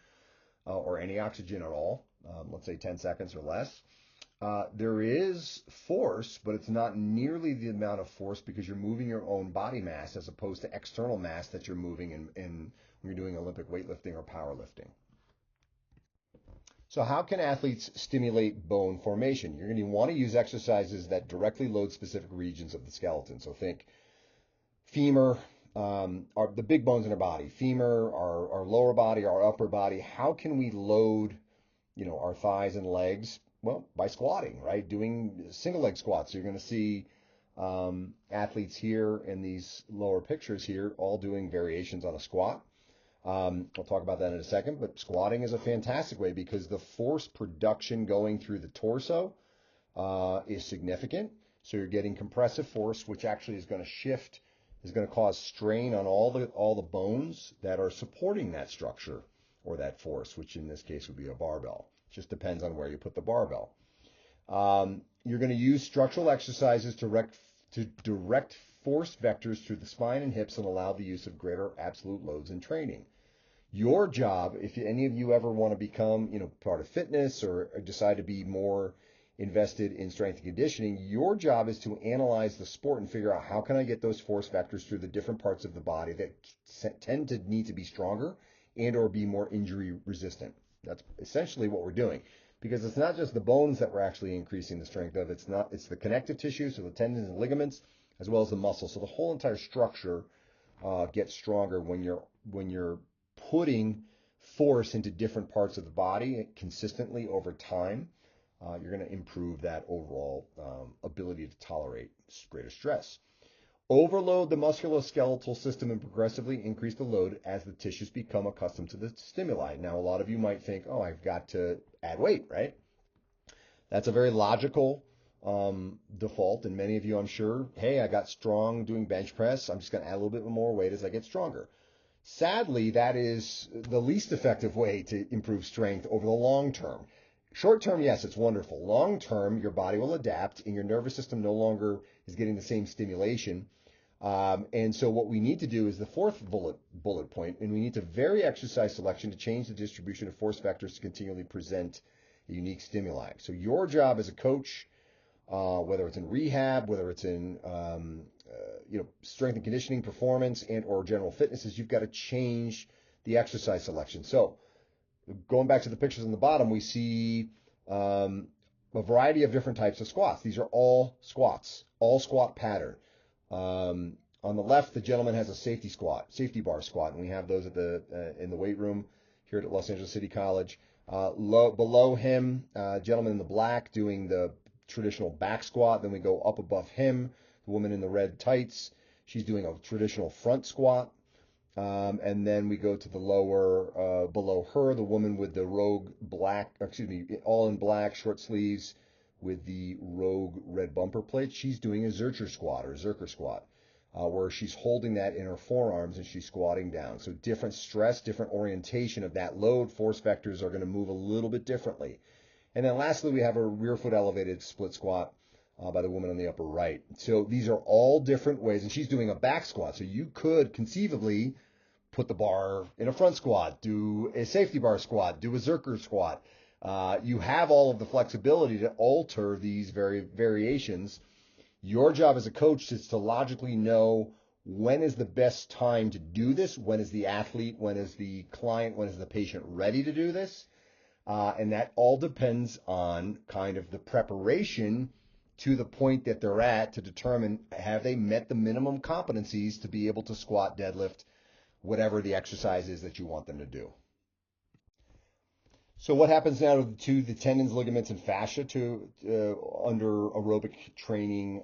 or any oxygen at all, let's say 10 seconds or less. There is force, but it's not nearly the amount of force because you're moving your own body mass as opposed to external mass that you're moving in when you're doing Olympic weightlifting or powerlifting. So how can athletes stimulate bone formation? You're going to want to use exercises that directly load specific regions of the skeleton. So think femur, our the big bones in our body, femur, our lower body, our upper body. How can we load, our thighs and legs? Well, by squatting, right? Doing single leg squats. So you're going to see athletes here in these lower pictures here all doing variations on a squat. We'll talk about that in a second, but squatting is a fantastic way because the force production going through the torso is significant. So you're getting compressive force, which actually is going to shift, is going to cause strain on all the bones that are supporting that structure or that force, which in this case would be a barbell. It just depends on where you put the barbell. You're going to use structural exercises to direct force vectors through the spine and hips and allow the use of greater absolute loads in training. Your job, if any of you ever want to become, part of fitness or decide to be more invested in strength and conditioning, your job is to analyze the sport and figure out how can I get those force vectors through the different parts of the body that tend to need to be stronger and or be more injury resistant. That's essentially what we're doing, because it's not just the bones that we're actually increasing the strength of. It's the connective tissue, so the tendons and ligaments, as well as the muscles. So the whole entire structure gets stronger when you're putting force into different parts of the body consistently over time. You're going to improve that overall ability to tolerate greater stress. Overload the musculoskeletal system and progressively increase the load as the tissues become accustomed to the stimuli. Now, a lot of you might think, oh, I've got to add weight, right? That's a very logical default. And many of you, I'm sure, hey, I got strong doing bench press. I'm just going to add a little bit more weight as I get stronger. Sadly, that is the least effective way to improve strength over the long term. Short term, yes, it's wonderful. Long term, your body will adapt and your nervous system no longer is getting the same stimulation. And so what we need to do is the fourth bullet point, and we need to vary exercise selection to change the distribution of force vectors to continually present a unique stimuli. So your job as a coach, whether it's in rehab, whether it's in strength and conditioning, performance, and or general fitness, is you've got to change the exercise selection. So going back to the pictures on the bottom, we see a variety of different types of squats. These are all squats, all squat pattern. On the left, the gentleman has a safety bar squat, and we have those in the weight room here at Los Angeles City College. Below him, gentleman in the black doing the traditional back squat. Then we go up above him, the woman in the red tights. She's doing a traditional front squat. And then we go to the lower, below her, the woman with the all in black, short sleeves with the rogue red bumper plate. She's doing a Zercher squat, where she's holding that in her forearms and she's squatting down. So different stress, different orientation of that load, force vectors are going to move a little bit differently. And then lastly, we have a rear foot elevated split squat by the woman on the upper right. So these are all different ways, and she's doing a back squat. So you could conceivably put the bar in a front squat, do a safety bar squat, do a Zercher squat. You have all of the flexibility to alter these variations. Your job as a coach is to logically know when is the best time to do this, when is the athlete, when is the client, when is the patient ready to do this. And that all depends on kind of the preparation to the point that they're at to determine, have they met the minimum competencies to be able to squat, deadlift, whatever the exercise is that you want them to do. So what happens now to the tendons, ligaments, and fascia under aerobic training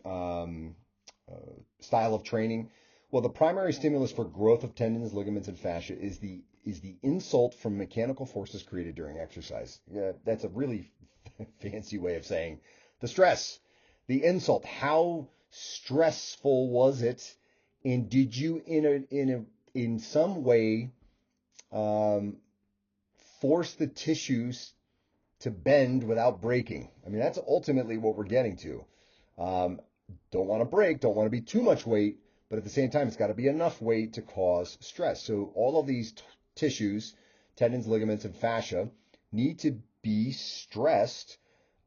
style of training? Well, the primary stimulus for growth of tendons, ligaments, and fascia is the insult from mechanical forces created during exercise. That's a really fancy way of saying the stress, the insult. How stressful was it, and did you in some way force the tissues to bend without breaking? I mean, that's ultimately what we're getting to. Don't want to break, don't want to be too much weight, but at the same time, it's got to be enough weight to cause stress. So all of these tissues, tendons, ligaments, and fascia, need to be stressed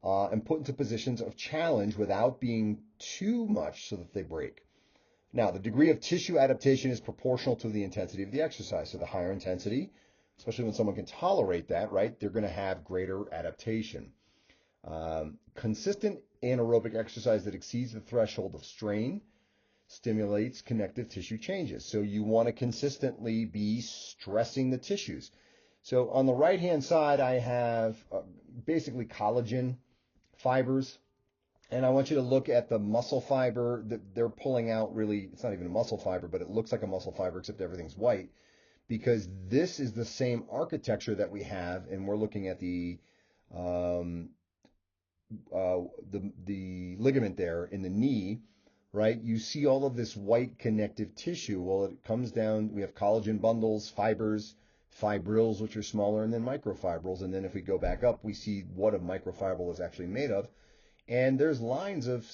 and put into positions of challenge without being too much so that they break. Now, the degree of tissue adaptation is proportional to the intensity of the exercise. So the higher intensity, especially when someone can tolerate that, right, they're going to have greater adaptation. Consistent anaerobic exercise that exceeds the threshold of strain stimulates connective tissue changes. So you want to consistently be stressing the tissues. So on the right-hand side, I have basically collagen fibers. And I want you to look at the muscle fiber that they're pulling out. Really, it's not even a muscle fiber, but it looks like a muscle fiber, except everything's white, because this is the same architecture that we have. And we're looking at um, the ligament there in the knee, right? You see all of this white connective tissue. Well, it comes down, we have collagen bundles, fibers, fibrils, which are smaller, and then microfibrils. And then if we go back up, we see what a microfibril is actually made of. And there's lines of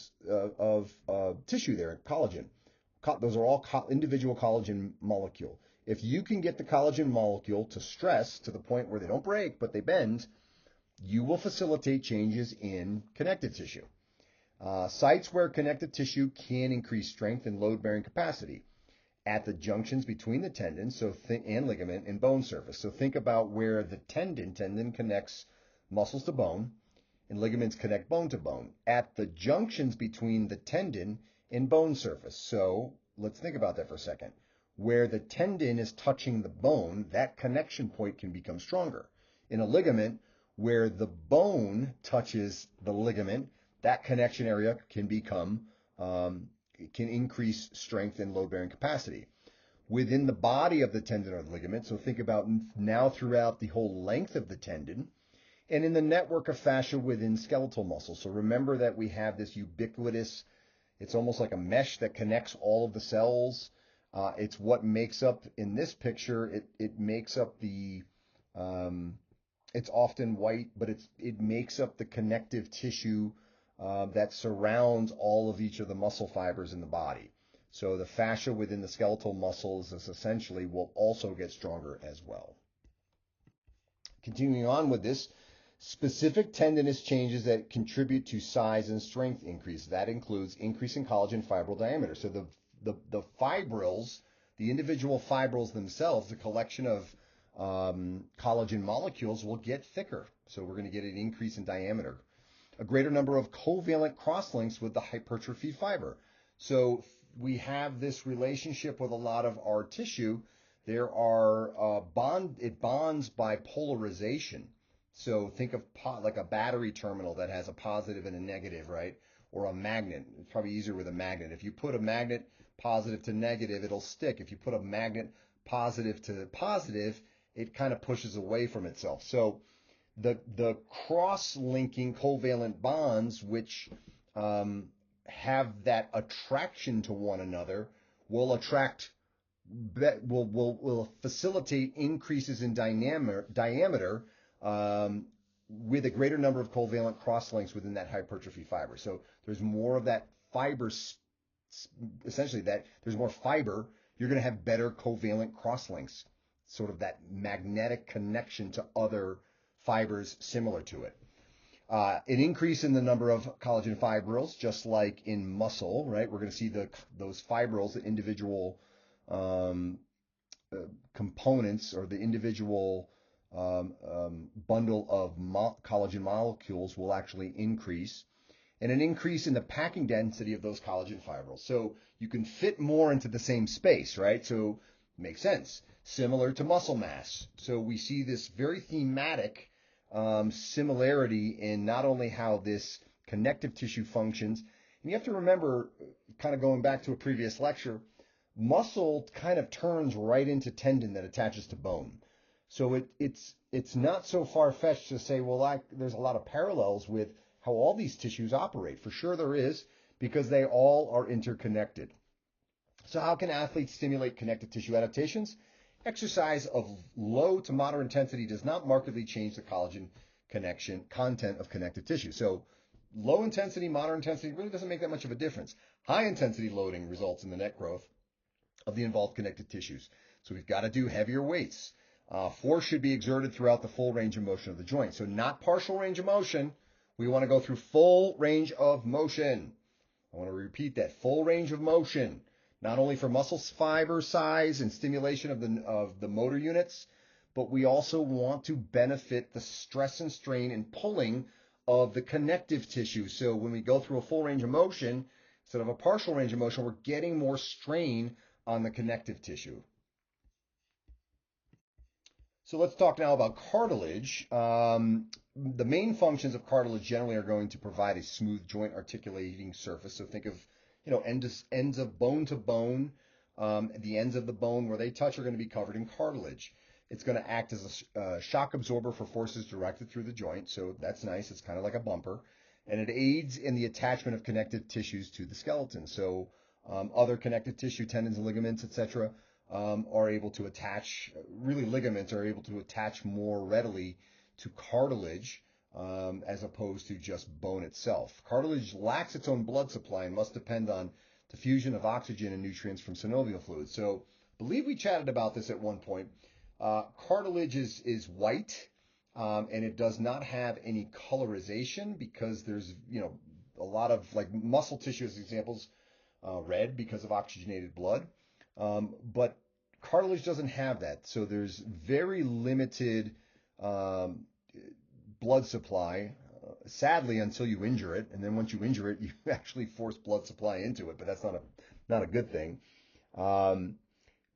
tissue there, collagen. Those are all individual collagen molecule. If you can get the collagen molecule to stress to the point where they don't break, but they bend, you will facilitate changes in connective tissue. Sites where connective tissue can increase strength and load-bearing capacity at the junctions between the tendons, and ligament and bone surface. So think about where the tendon connects muscles to bone, and ligaments connect bone to bone at the junctions between the tendon and bone surface. So let's think about that for a second. Where the tendon is touching the bone, that connection point can become stronger. In a ligament, where the bone touches the ligament, that connection area can increase strength and load-bearing capacity. Within the body of the tendon or the ligament, so think about now throughout the whole length of the tendon, and in the network of fascia within skeletal muscle. So remember that we have this ubiquitous, it's almost like a mesh that connects all of the cells. It's what makes up, in this picture, it makes up it's often white, but it makes up the connective tissue that surrounds all of each of the muscle fibers in the body. So the fascia within the skeletal muscles essentially will also get stronger as well. Continuing on with this, specific tendinous changes that contribute to size and strength increase. That includes increase in collagen fibril diameter. So the fibrils, the individual fibrils themselves, the collection of collagen molecules will get thicker. So we're going to get an increase in diameter. A greater number of covalent crosslinks with the hypertrophy fiber. So we have this relationship with a lot of our tissue. There are it bonds by polarization. So think of like a battery terminal that has a positive and a negative, right? Or a magnet. It's probably easier with a magnet. If you put a magnet positive to negative, it'll stick. If you put a magnet positive to positive, it kind of pushes away from itself. So the cross-linking covalent bonds, which have that attraction to one another, will facilitate increases in diameter with a greater number of covalent crosslinks within that hypertrophy fiber. So there's more of that fiber, essentially that there's more fiber, you're going to have better covalent crosslinks, sort of that magnetic connection to other fibers similar to it. An increase in the number of collagen fibrils, just like in muscle, right? We're going to see those fibrils, the individual components or the individual bundle of collagen molecules will actually increase, and an increase in the packing density of those collagen fibrils. So you can fit more into the same space, right? So makes sense. Similar to muscle mass. So we see this very thematic similarity in not only how this connective tissue functions, and you have to remember, kind of going back to a previous lecture, muscle kind of turns right into tendon that attaches to bone. So it's not so far-fetched to say, well, there's a lot of parallels with how all these tissues operate. For sure there is, because they all are interconnected. So how can athletes stimulate connective tissue adaptations? Exercise of low to moderate intensity does not markedly change the collagen content of connective tissue. So low intensity, moderate intensity really doesn't make that much of a difference. High intensity loading results in the net growth of the involved connective tissues. So we've got to do heavier weights. Force should be exerted throughout the full range of motion of the joint. So not partial range of motion. We want to go through full range of motion. I want to repeat that, full range of motion, not only for muscle fiber size and stimulation of the motor units, but we also want to benefit the stress and strain and pulling of the connective tissue. So when we go through a full range of motion, Instead of a partial range of motion, we're getting more strain on the connective tissue. So let's talk now about cartilage. The main functions of cartilage generally are going to provide a smooth joint articulating surface. So think of, ends of bone to bone. The ends of the bone where they touch are going to be covered in cartilage. It's going to act as a shock absorber for forces directed through the joint. So that's nice. It's kind of like a bumper. And it aids in the attachment of connective tissues to the skeleton. So other connective tissue, tendons, ligaments, etc., are able to attach, really ligaments are able to attach more readily to cartilage as opposed to just bone itself. Cartilage lacks its own blood supply and must depend on diffusion of oxygen and nutrients from synovial fluid. So I believe we chatted about this at one point. Cartilage is white and it does not have any colorization because there's, a lot of like muscle tissue as examples, red because of oxygenated blood. But cartilage doesn't have that. So there's very limited blood supply, sadly, until you injure it. And then once you injure it, you actually force blood supply into it, but that's not a good thing. Um,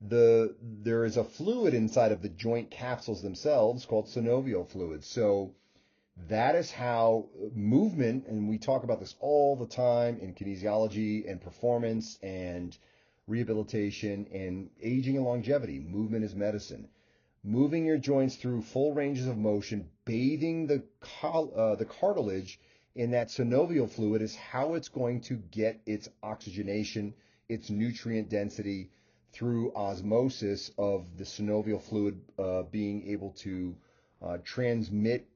there is a fluid inside of the joint capsules themselves called synovial fluid. So that is how movement, and we talk about this all the time in kinesiology and performance and rehabilitation and aging and longevity. Movement is medicine. Moving your joints through full ranges of motion, bathing the cartilage in that synovial fluid is how it's going to get its oxygenation, its nutrient density through osmosis of the synovial fluid being able to transmit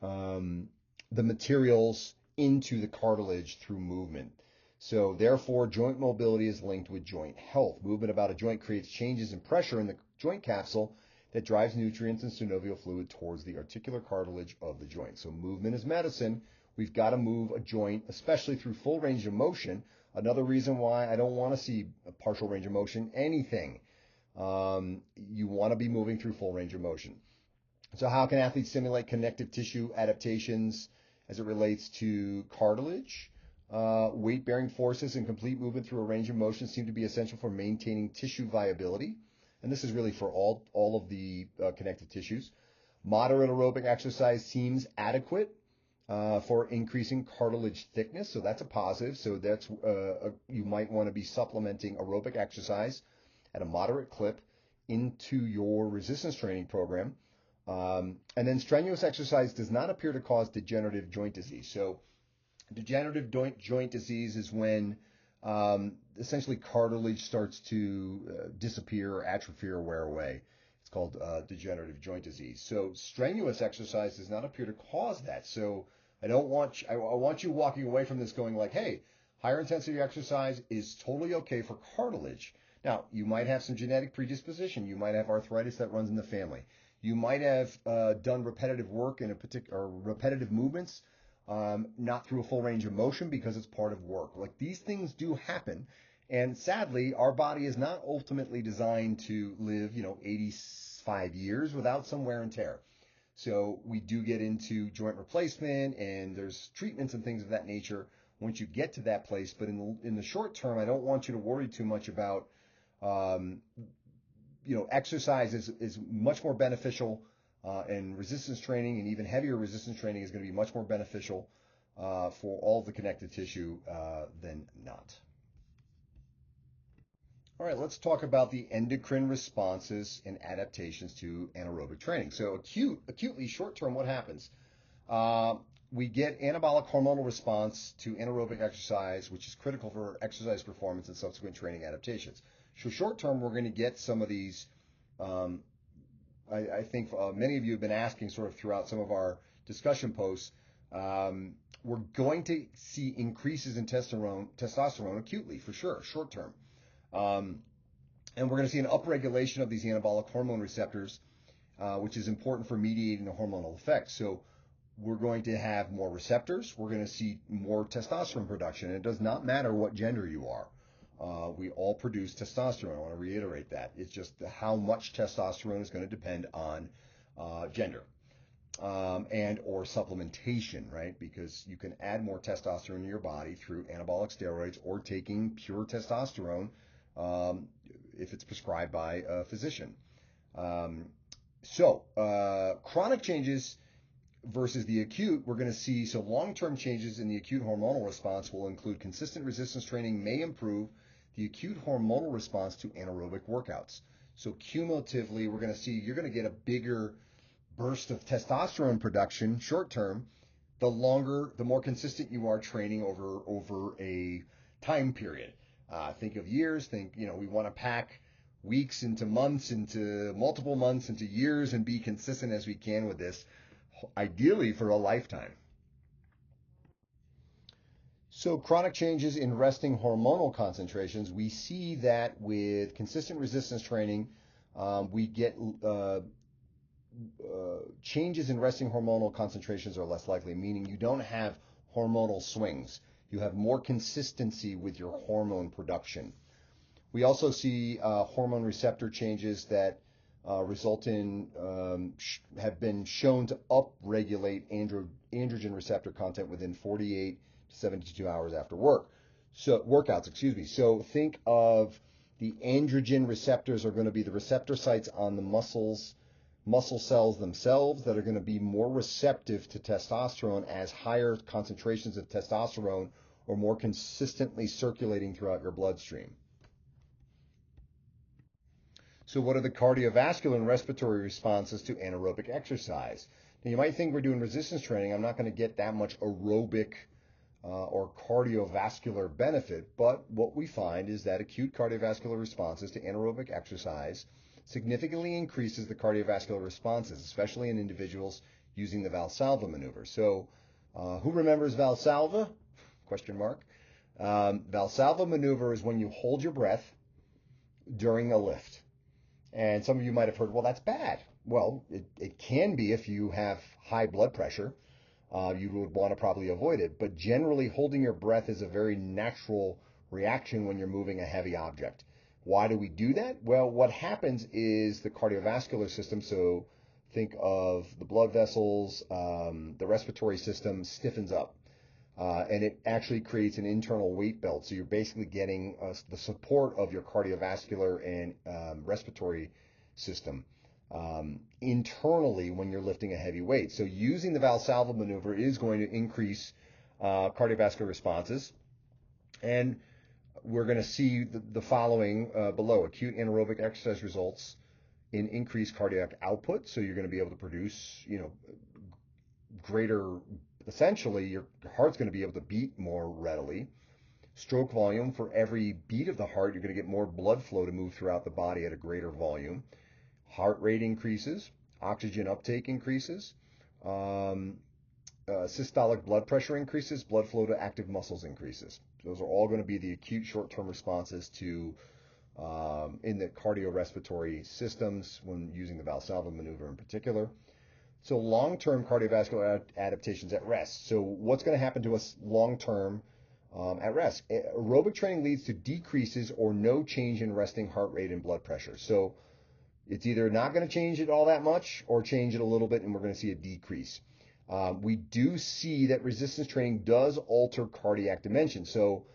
the materials into the cartilage through movement. So therefore, joint mobility is linked with joint health. Movement about a joint creates changes in pressure in the joint capsule that drives nutrients and synovial fluid towards the articular cartilage of the joint. So movement is medicine. We've got to move a joint, especially through full range of motion. Another reason why I don't want to see a partial range of motion, anything. You want to be moving through full range of motion. So how can athletes simulate connective tissue adaptations as it relates to cartilage? Weight-bearing forces and complete movement through a range of motion seem to be essential for maintaining tissue viability. And this is really for all of the connective tissues. Moderate aerobic exercise seems adequate for increasing cartilage thickness. So that's a positive. So that's you might want to be supplementing aerobic exercise at a moderate clip into your resistance training program. And then strenuous exercise does not appear to cause degenerative joint disease. So degenerative joint disease is when essentially cartilage starts to disappear or atrophy or wear away. It's called degenerative joint disease. So strenuous exercise does not appear to cause that. So I want you walking away from this going like, hey, higher intensity exercise is totally okay for cartilage. Now, you might have some genetic predisposition. You might have arthritis that runs in the family. You might have done repetitive work in a particular repetitive movements, not through a full range of motion because it's part of work. Like these things do happen, and sadly, our body is not ultimately designed to live, 85 years without some wear and tear. So we do get into joint replacement, and there's treatments and things of that nature once you get to that place. But in the short term, I don't want you to worry too much about um, exercise is much more beneficial, and resistance training and even heavier resistance training is going to be much more beneficial for all the connective tissue than not. All right, let's talk about the endocrine responses and adaptations to anaerobic training. So acutely short term, what happens? Uh, we get anabolic hormonal response to anaerobic exercise, which is critical for exercise performance and subsequent training adaptations. So short term, we're going to get some of these. Um, I think many of you have been asking sort of throughout some of our discussion posts. We're going to see increases in testosterone acutely for sure, short term. Um, and we're going to see an upregulation of these anabolic hormone receptors, which is important for mediating the hormonal effects. So we're going to have more receptors. We're going to see more testosterone production. And it does not matter what gender you are. We all produce testosterone. I want to reiterate that. It's just how much testosterone is going to depend on gender. and or supplementation, right? Because you can add more testosterone in your body through anabolic steroids or taking pure testosterone um, if it's prescribed by a physician. Um, Chronic changes versus the acute, we're going to see so long-term changes in the acute hormonal response will include consistent resistance training may improve the acute hormonal response to anaerobic workouts. So cumulatively, we're going to see you're going to get a bigger burst of testosterone production short term, the more consistent you are training over a time period. Think of years. We want to pack weeks into months, into multiple months, into years, and be consistent as we can with this, ideally for a lifetime. So chronic changes in resting hormonal concentrations, we see that with consistent resistance training, we get changes in resting hormonal concentrations are less likely, meaning you don't have hormonal swings. You have more consistency with your hormone production. We also see hormone receptor changes that result in, have been shown to upregulate androgen receptor content within 48 to 72 hours after workouts, excuse me. So think of the androgen receptors are going to be the receptor sites on the muscle cells themselves that are going to be more receptive to testosterone as higher concentrations of testosterone are more consistently circulating throughout your bloodstream. So what are the cardiovascular and respiratory responses to anaerobic exercise? Now you might think we're doing resistance training, I'm not going to get that much aerobic or cardiovascular benefit, but what we find is that acute cardiovascular responses to anaerobic exercise significantly increases the cardiovascular responses, especially in individuals using the Valsalva maneuver. So who remembers Valsalva? Question mark. Valsalva maneuver is when you hold your breath during a lift. And some of you might have heard, well, that's bad. Well, it can be if you have high blood pressure. You would want to probably avoid it. But generally, holding your breath is a very natural reaction when you're moving a heavy object. Why do we do that? Well, what happens is the cardiovascular system, so think of the blood vessels, the respiratory system stiffens up. And it actually creates an internal weight belt. So you're basically getting the support of your cardiovascular and respiratory system internally when you're lifting a heavy weight. So using the Valsalva maneuver is going to increase cardiovascular responses. And we're going to see the following below. Acute anaerobic exercise results in increased cardiac output. So you're going to be able to produce, greater, essentially, your heart's going to be able to beat more readily. Stroke volume, for every beat of the heart, you're going to get more blood flow to move throughout the body at a greater volume. Heart rate increases, oxygen uptake increases, systolic blood pressure increases, blood flow to active muscles increases. Those are all going to be the acute short-term responses to in the cardiorespiratory systems when using the Valsalva maneuver in particular. So long-term cardiovascular adaptations at rest. So what's going to happen to us long-term at rest? Aerobic training leads to decreases or no change in resting heart rate and blood pressure. So it's either not going to change it all that much or change it a little bit, and we're going to see a decrease. We do see that resistance training does alter cardiac dimension. So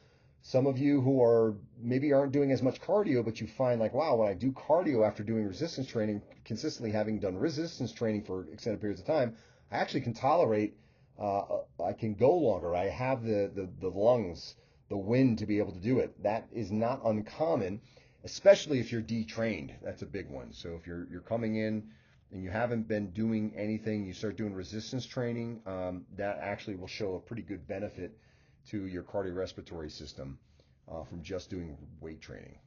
some of you who are maybe aren't doing as much cardio, but you find like, wow, when I do cardio after doing resistance training, consistently having done resistance training for extended periods of time, I actually can tolerate, I can go longer. I have the lungs, the wind to be able to do it. That is not uncommon, especially if you're detrained. That's a big one. So if you're coming in and you haven't been doing anything, you start doing resistance training, that actually will show a pretty good benefit to your cardiorespiratory system from just doing weight training.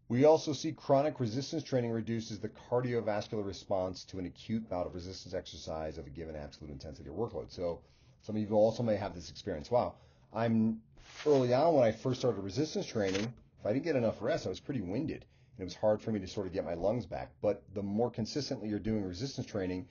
We also see chronic resistance training reduces the cardiovascular response to an acute bout of resistance exercise of a given absolute intensity or workload. So some of you also may have this experience. Wow, early on when I first started resistance training, if I didn't get enough rest, I was pretty winded. And it was hard for me to sort of get my lungs back. But the more consistently you're doing resistance training,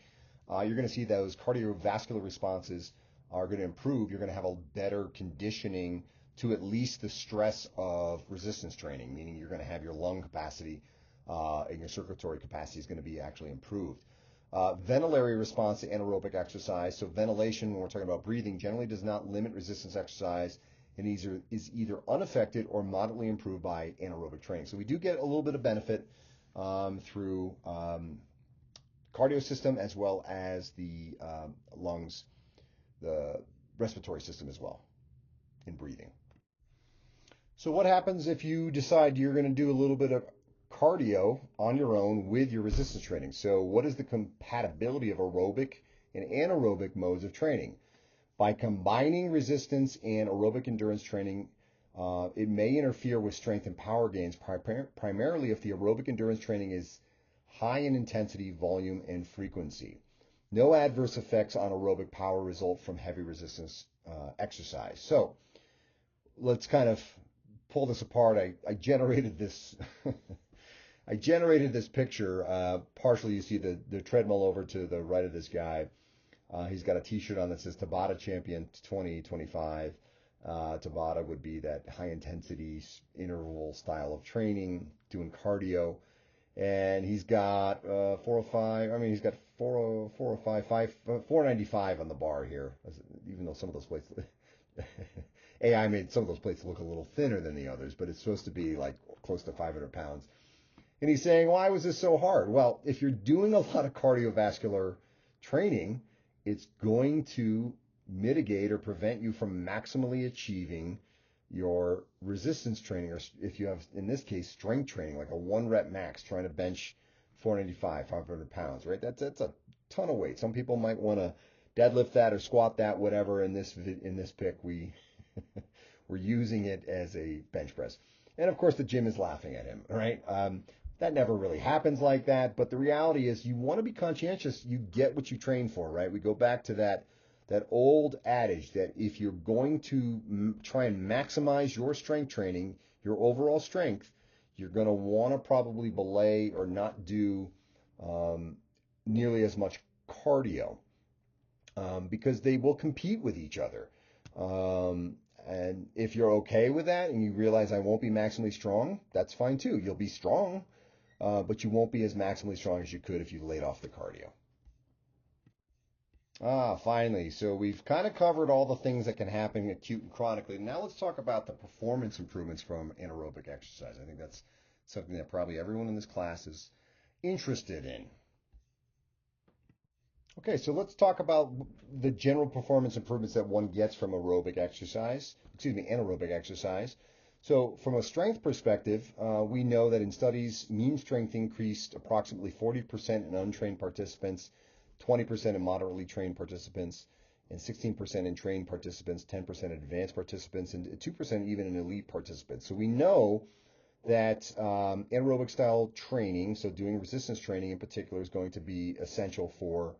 you're going to see those cardiovascular responses are going to improve. You're going to have a better conditioning to at least the stress of resistance training, meaning you're going to have your lung capacity and your circulatory capacity is going to be actually improved. Ventilatory response to anaerobic exercise. So ventilation, when we're talking about breathing, generally does not limit resistance exercise and is either unaffected or moderately improved by anaerobic training. So we do get a little bit of benefit through cardio system as well as the lungs, the respiratory system as well in breathing. So what happens if you decide you're going to do a little bit of cardio on your own with your resistance training? So what is the compatibility of aerobic and anaerobic modes of training? By combining resistance and aerobic endurance training, it may interfere with strength and power gains, primarily if the aerobic endurance training is high in intensity, volume, and frequency. No adverse effects on aerobic power result from heavy resistance exercise. So let's kind of pull this apart. I generated this. I generated this picture. Partially, you see the treadmill over to the right of this guy. He's got a T-shirt on that says Tabata Champion 2025. Tabata would be that high-intensity interval style of training, doing cardio. And he's got 405. I mean, he's got 405, 495 on the bar here. Even though some of those plates, AI made some of those plates look a little thinner than the others, but it's supposed to be like close to 500 pounds. And he's saying, why was this so hard? Well, if you're doing a lot of cardiovascular training, it's going to mitigate or prevent you from maximally achieving your resistance training, or if you have, in this case, strength training, like a 1 rep max, trying to bench 495, 500 pounds, right? That's a ton of weight. Some people might want to deadlift that or squat that, whatever. In this pic, we're using it as a bench press. And of course, the gym is laughing at him, right? That never really happens like that. But the reality is you want to be conscientious. You get what you train for, right? We go back to that old adage that if you're going to try and maximize your strength training, your overall strength, you're going to want to probably belay or not do nearly as much cardio because they will compete with each other. And if you're okay with that and you realize I won't be maximally strong, that's fine too. You'll be strong, but you won't be as maximally strong as you could if you laid off the cardio. Finally. So we've kind of covered all the things that can happen acute and chronically. Now let's talk about the performance improvements from anaerobic exercise. I think that's something that probably everyone in this class is interested in. Okay, so let's talk about the general performance improvements that one gets from anaerobic exercise. So from a strength perspective, we know that in studies, mean strength increased approximately 40% in untrained participants, 20% in moderately trained participants, and 16% in trained participants, 10% in advanced participants, and 2% even in elite participants. So we know that anaerobic style training, so doing resistance training in particular, is going to be essential for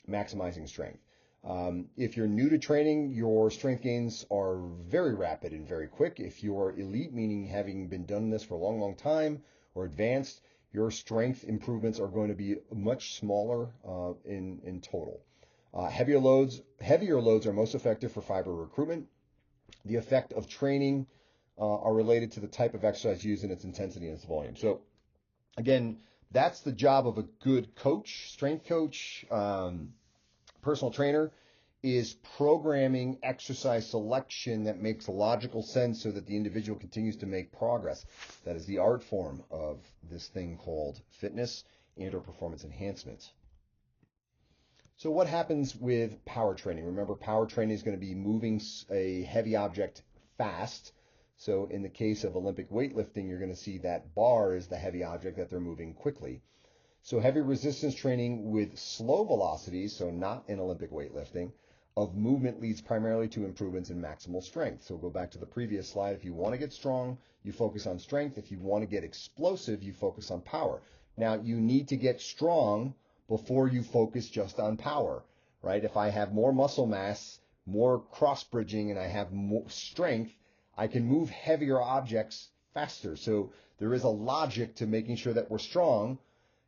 maximizing strength. If you're new to training, your strength gains are very rapid and very quick. If you're elite, meaning having been done this for a long, long time, or advanced, your strength improvements are going to be much smaller in total. Heavier loads are most effective for fiber recruitment. The effect of training are related to the type of exercise used and its intensity and its volume. So again, that's the job of a good coach, strength coach, personal trainer, is programming exercise selection that makes logical sense so that the individual continues to make progress. That is the art form of this thing called fitness and/or performance enhancement. So what happens with power training? Remember, power training is going to be moving a heavy object fast. So in the case of Olympic weightlifting, you're going to see that bar is the heavy object that they're moving quickly. So heavy resistance training with slow velocities, so not in Olympic weightlifting, of movement leads primarily to improvements in maximal strength. So go back to the previous slide. If you want to get strong, you focus on strength. If you want to get explosive, you focus on power. Now, you need to get strong before you focus just on power, right? If I have more muscle mass, more cross bridging, and I have more strength, I can move heavier objects faster. So there is a logic to making sure that we're strong.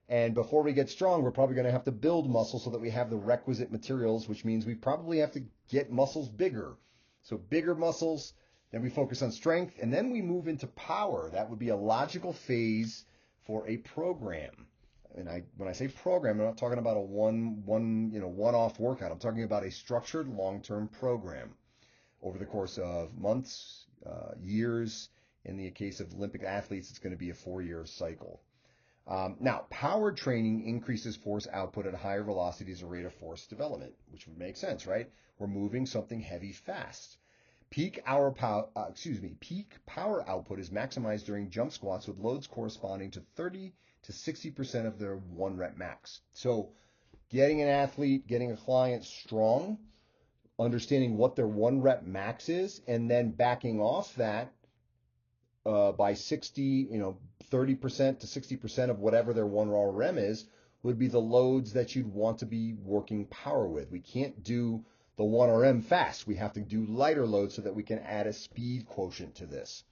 And before we get strong, we're probably going to have to build muscle so that we have the requisite materials, which means we probably have to get muscles bigger. So bigger muscles, then we focus on strength, and then we move into power. That would be a logical phase for a program. when I say program, I'm not talking about a one-off workout. I'm talking about a structured long-term program over the course of months, years. In the case of Olympic athletes, it's going to be a 4-year cycle. Now, power training increases force output at higher velocities or rate of force development, which would make sense, right? We're moving something heavy fast. Peak power output is maximized during jump squats with loads corresponding to 30 to 60% of their 1 rep max. So getting an athlete, getting a client strong, understanding what their 1 rep max is, and then backing off that by 30% to 60% of whatever their 1 RM is, would be the loads that you'd want to be working power with. We can't do the 1 RM fast. We have to do lighter loads so that we can add a speed quotient to this.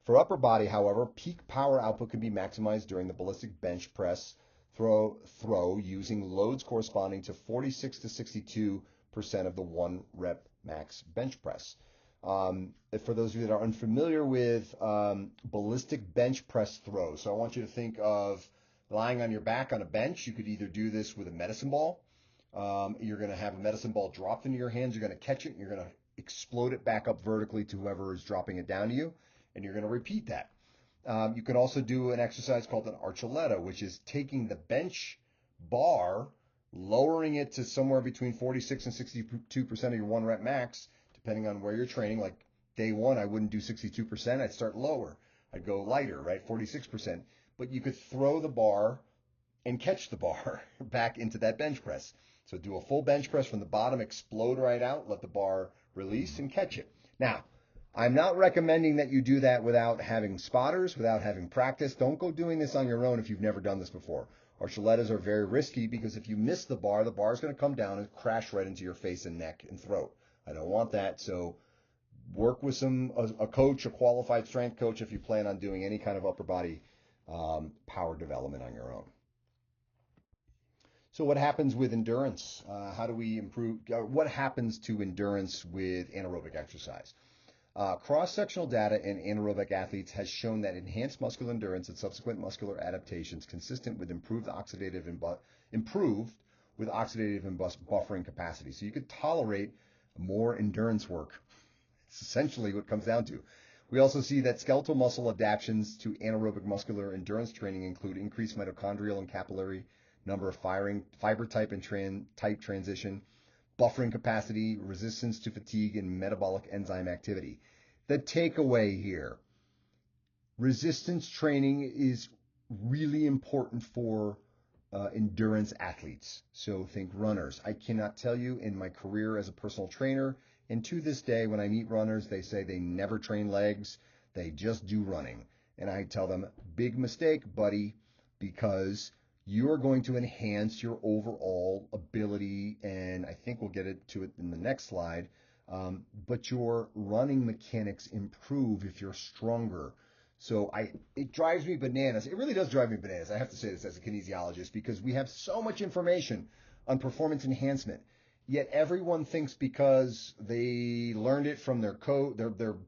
For upper body, however, peak power output can be maximized during the ballistic bench press throw using loads corresponding to 46 to 62% of the 1 rep max bench press. For those of you that are unfamiliar with ballistic bench press throws, so I want you to think of lying on your back on a bench. You could either do this with a medicine ball. You're going to have a medicine ball dropped into your hands. You're going to catch it, and you're going to explode it back up vertically to whoever is dropping it down to you, and you're going to repeat that. You can also do an exercise called an archuleta, which is taking the bench bar, lowering it to somewhere between 46 and 62% of your 1 rep max, depending on where you're training. Like day one, I wouldn't do 62%. I'd start lower. I'd go lighter, right? 46%. But you could throw the bar and catch the bar back into that bench press. So do a full bench press from the bottom, explode right out, let the bar release and catch it. Now, I'm not recommending that you do that without having spotters, without having practice. Don't go doing this on your own if you've never done this before. Archuletas are very risky because if you miss the bar is going to come down and crash right into your face and neck and throat. I don't want that. So work with a coach, a qualified strength coach, if you plan on doing any kind of upper body power development on your own. So what happens with endurance? How do we improve? What happens to endurance with anaerobic exercise? Cross-sectional data in anaerobic athletes has shown that enhanced muscular endurance and subsequent muscular adaptations consistent with improved oxidative and buffering capacity. So you could tolerate more endurance work. It's essentially what it comes down to. We also see that skeletal muscle adaptations to anaerobic muscular endurance training include increased mitochondrial and capillary number of fiber type and type transition, buffering capacity, resistance to fatigue, and metabolic enzyme activity. The takeaway here, resistance training is really important for endurance athletes. So think runners. I cannot tell you in my career as a personal trainer, and to this day when I meet runners, they say they never train legs, they just do running. And I tell them, big mistake, buddy, because you're going to enhance your overall ability, and I think we'll get to it in the next slide, but your running mechanics improve if you're stronger. So it drives me bananas. It really does drive me bananas. I have to say this as a kinesiologist because we have so much information on performance enhancement, yet everyone thinks because they learned it from their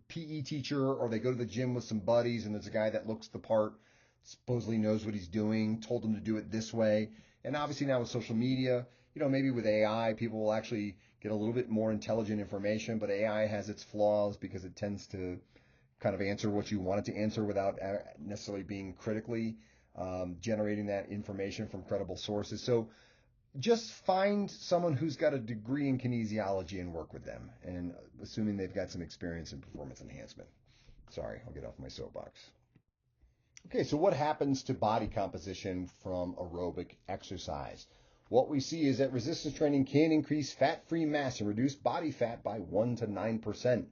PE teacher, or they go to the gym with some buddies and there's a guy that looks the part, supposedly knows what he's doing, told them to do it this way. And obviously now with social media, maybe with AI, people will actually get a little bit more intelligent information, but AI has its flaws because it tends to kind of answer what you want it to answer without necessarily being critically generating that information from credible sources. So just find someone who's got a degree in kinesiology and work with them, and assuming they've got some experience in performance enhancement. Sorry, I'll get off my soapbox. Okay, so what happens to body composition from aerobic exercise? What we see is that resistance training can increase fat-free mass and reduce body fat by 1 to 9%.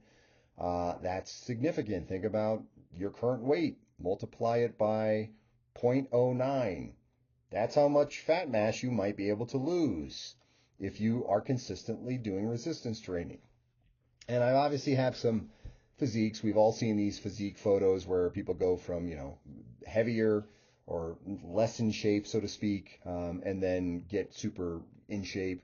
That's significant. Think about your current weight. Multiply it by 0.09. That's how much fat mass you might be able to lose if you are consistently doing resistance training. And I obviously have some physiques. We've all seen these physique photos where people go from, heavier or less in shape, so to speak, and then get super in shape.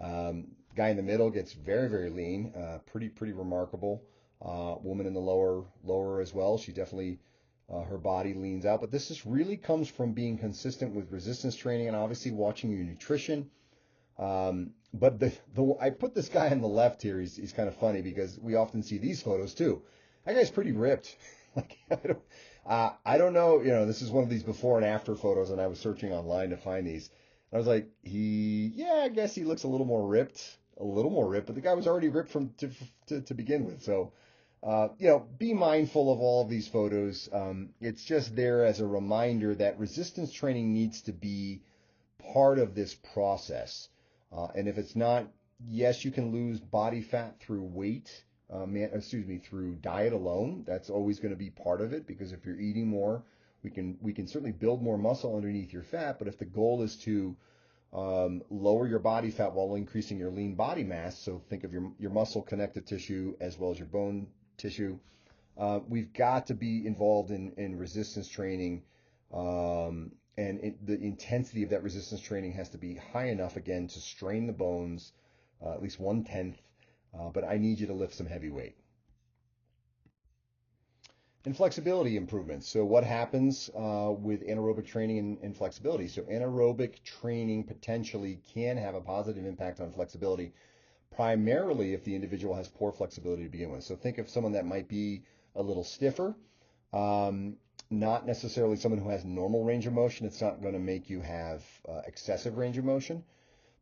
Guy in the middle gets very, very lean, pretty remarkable. Woman in the lower as well. She definitely Her body leans out, but this just really comes from being consistent with resistance training and obviously watching your nutrition. But I put this guy on the left here. He's kind of funny because we often see these photos too. That guy's pretty ripped. Like I don't know. This is one of these before and after photos, and I was searching online to find these. And I was like, yeah, I guess he looks a little more ripped, but the guy was already ripped to begin with. So, be mindful of all of these photos. It's just there as a reminder that resistance training needs to be part of this process. And if it's not, yes, you can lose body fat through weight, through diet alone. That's always going to be part of it, because if you're eating more, we can certainly build more muscle underneath your fat. But if the goal is to lower your body fat while increasing your lean body mass, so think of your muscle connective tissue as well as your bone tissue, we've got to be involved in resistance training. The intensity of that resistance training has to be high enough, again, to strain the bones, at least 1/10. But I need you to lift some heavy weight. And flexibility improvements. So what happens with anaerobic training and flexibility? So anaerobic training potentially can have a positive impact on flexibility, primarily if the individual has poor flexibility to begin with. So think of someone that might be a little stiffer, not necessarily someone who has normal range of motion. It's not going to make you have excessive range of motion.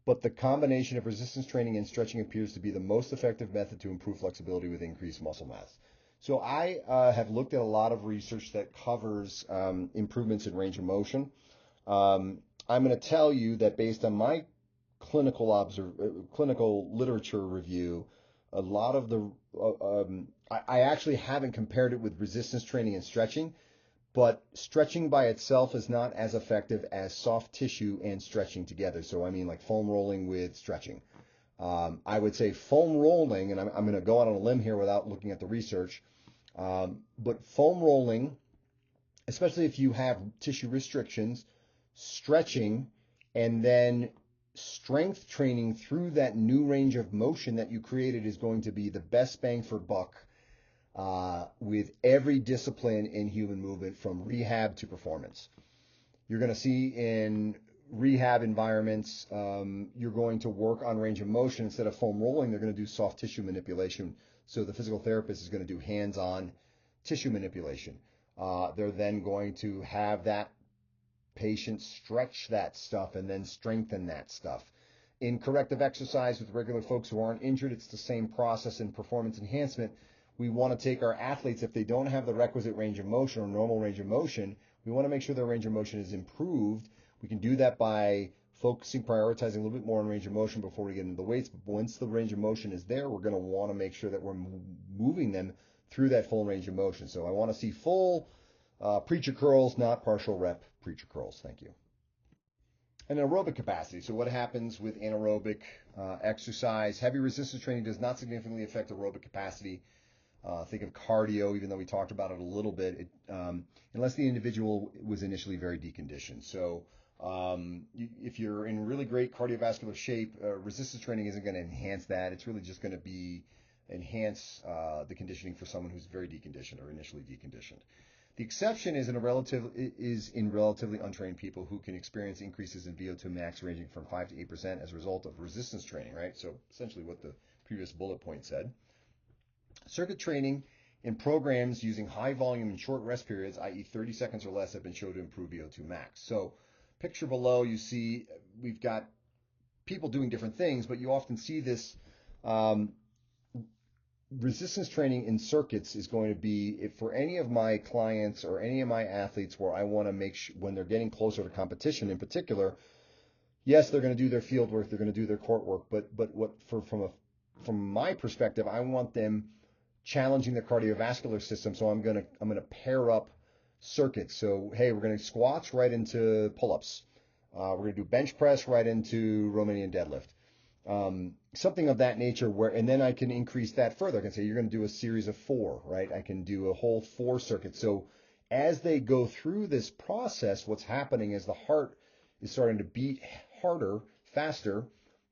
But the combination of resistance training and stretching appears to be the most effective method to improve flexibility with increased muscle mass. So I have looked at a lot of research that covers improvements in range of motion. I'm going to tell you that based on my clinical literature review, a lot of I actually haven't compared it with resistance training and stretching, but stretching by itself is not as effective as soft tissue and stretching together. So I mean, like foam rolling with stretching. I would say foam rolling, and I'm going to go out on a limb here without looking at the research, but foam rolling, especially if you have tissue restrictions, stretching, and then strength training through that new range of motion that you created is going to be the best bang for buck with every discipline in human movement, from rehab to performance. You're going to see in rehab environments, you're going to work on range of motion. Instead of foam rolling, they're going to do soft tissue manipulation. So the physical therapist is going to do hands-on tissue manipulation. They're then going to have that patient stretch that stuff and then strengthen that stuff. In corrective exercise with regular folks who aren't injured, it's the same process in performance enhancement. We want to take our athletes, if they don't have the requisite range of motion or normal range of motion, we want to make sure their range of motion is improved. We can do that by prioritizing a little bit more on range of motion before we get into the weights. But once the range of motion is there, we're going to want to make sure that we're moving them through that full range of motion. So I want to see full preacher curls, not partial rep preacher curls. Thank you. And aerobic capacity. So what happens with anaerobic exercise? Heavy resistance training does not significantly affect aerobic capacity. Think of cardio, even though we talked about it a little bit, unless the individual was initially very deconditioned. So if you're in really great cardiovascular shape, resistance training isn't going to enhance that. It's really just going to enhance the conditioning for someone who's very deconditioned or initially deconditioned. The exception is in relatively untrained people who can experience increases in VO2 max ranging from 5 to 8% as a result of resistance training, right? So essentially what the previous bullet point said. Circuit training in programs using high volume and short rest periods, i.e. 30 seconds or less, have been shown to improve VO2 max. So picture below, you see we've got people doing different things, but you often see this resistance training in circuits is going to be, if for any of my clients or any of my athletes where I want to make sure when they're getting closer to competition in particular, yes, they're going to do their field work, they're going to do their court work, but from my perspective, I want them challenging the cardiovascular system. So I'm going to pair up circuits. So hey, we're going to squats right into pull-ups. We're going to do bench press right into Romanian deadlift. Something of that nature, and then I can increase that further. I can say you're going to do a series of 4, right? I can do a whole 4 circuits. So as they go through this process, what's happening is the heart is starting to beat harder, faster,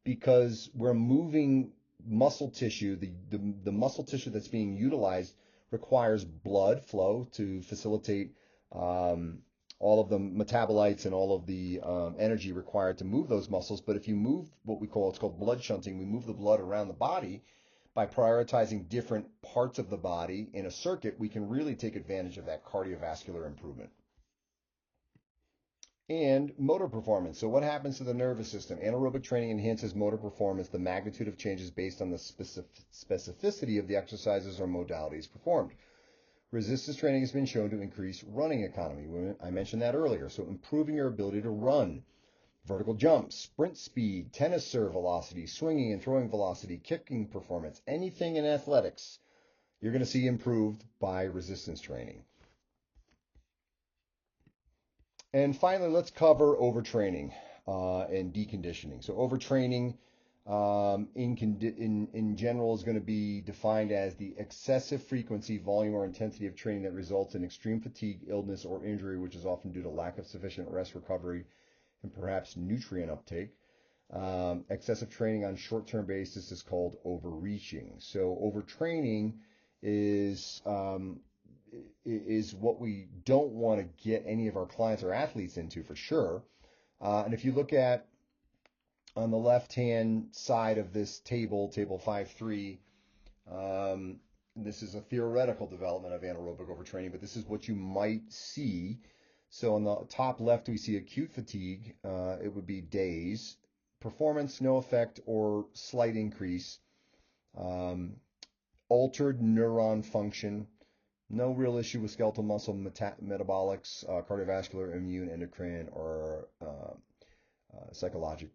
because we're moving muscle tissue. The muscle tissue that's being utilized requires blood flow to facilitate um, all of the metabolites and all of the energy required to move those muscles. But if you move what we call, it's called blood shunting, we move the blood around the body by prioritizing different parts of the body in a circuit, we can really take advantage of that cardiovascular improvement. And motor performance. So what happens to the nervous system? Anaerobic training enhances motor performance. The magnitude of changes based on the specificity of the exercises or modalities performed. Resistance training has been shown to increase running economy. I mentioned that earlier. So improving your ability to run, vertical jumps, sprint speed, tennis serve velocity, swinging and throwing velocity, kicking performance, anything in athletics, you're going to see improved by resistance training. And finally, let's cover overtraining and deconditioning. So overtraining in general is going to be defined as the excessive frequency, volume, or intensity of training that results in extreme fatigue, illness, or injury, which is often due to lack of sufficient rest, recovery, and perhaps nutrient uptake. Excessive training on short-term basis is called overreaching. So overtraining is is what we don't want to get any of our clients or athletes into for sure. And if you look at on the left-hand side of this table, table 5.3, this is a theoretical development of anaerobic overtraining, but this is what you might see. So on the top left, we see acute fatigue. It would be days. Performance, no effect or slight increase. Altered neuron function. No real issue with skeletal muscle metabolics, cardiovascular, immune, endocrine, or psychology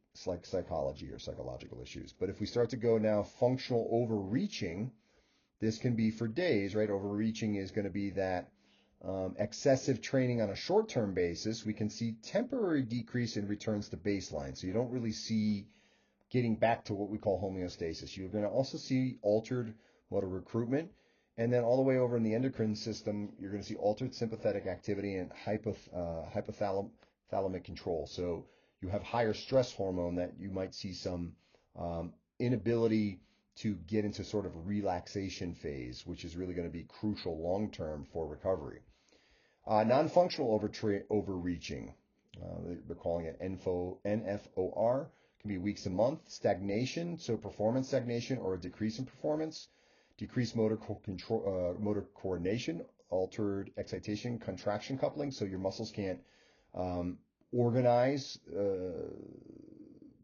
or psychological issues. But if we start to go now functional overreaching, this can be for days, right? Overreaching is going to be that excessive training on a short-term basis. We can see temporary decrease in returns to baseline. So you don't really see getting back to what we call homeostasis. You're going to also see altered motor recruitment. And then all the way over in the endocrine system, you're going to see altered sympathetic activity and hypothalamic control. So you have higher stress hormone that you might see some inability to get into sort of a relaxation phase, which is really going to be crucial long term for recovery. Non-functional overreaching, they're calling it NFOR, can be weeks a month. Stagnation, so performance stagnation or a decrease in performance. Decreased motor coordination, altered excitation, contraction coupling, so your muscles can't organize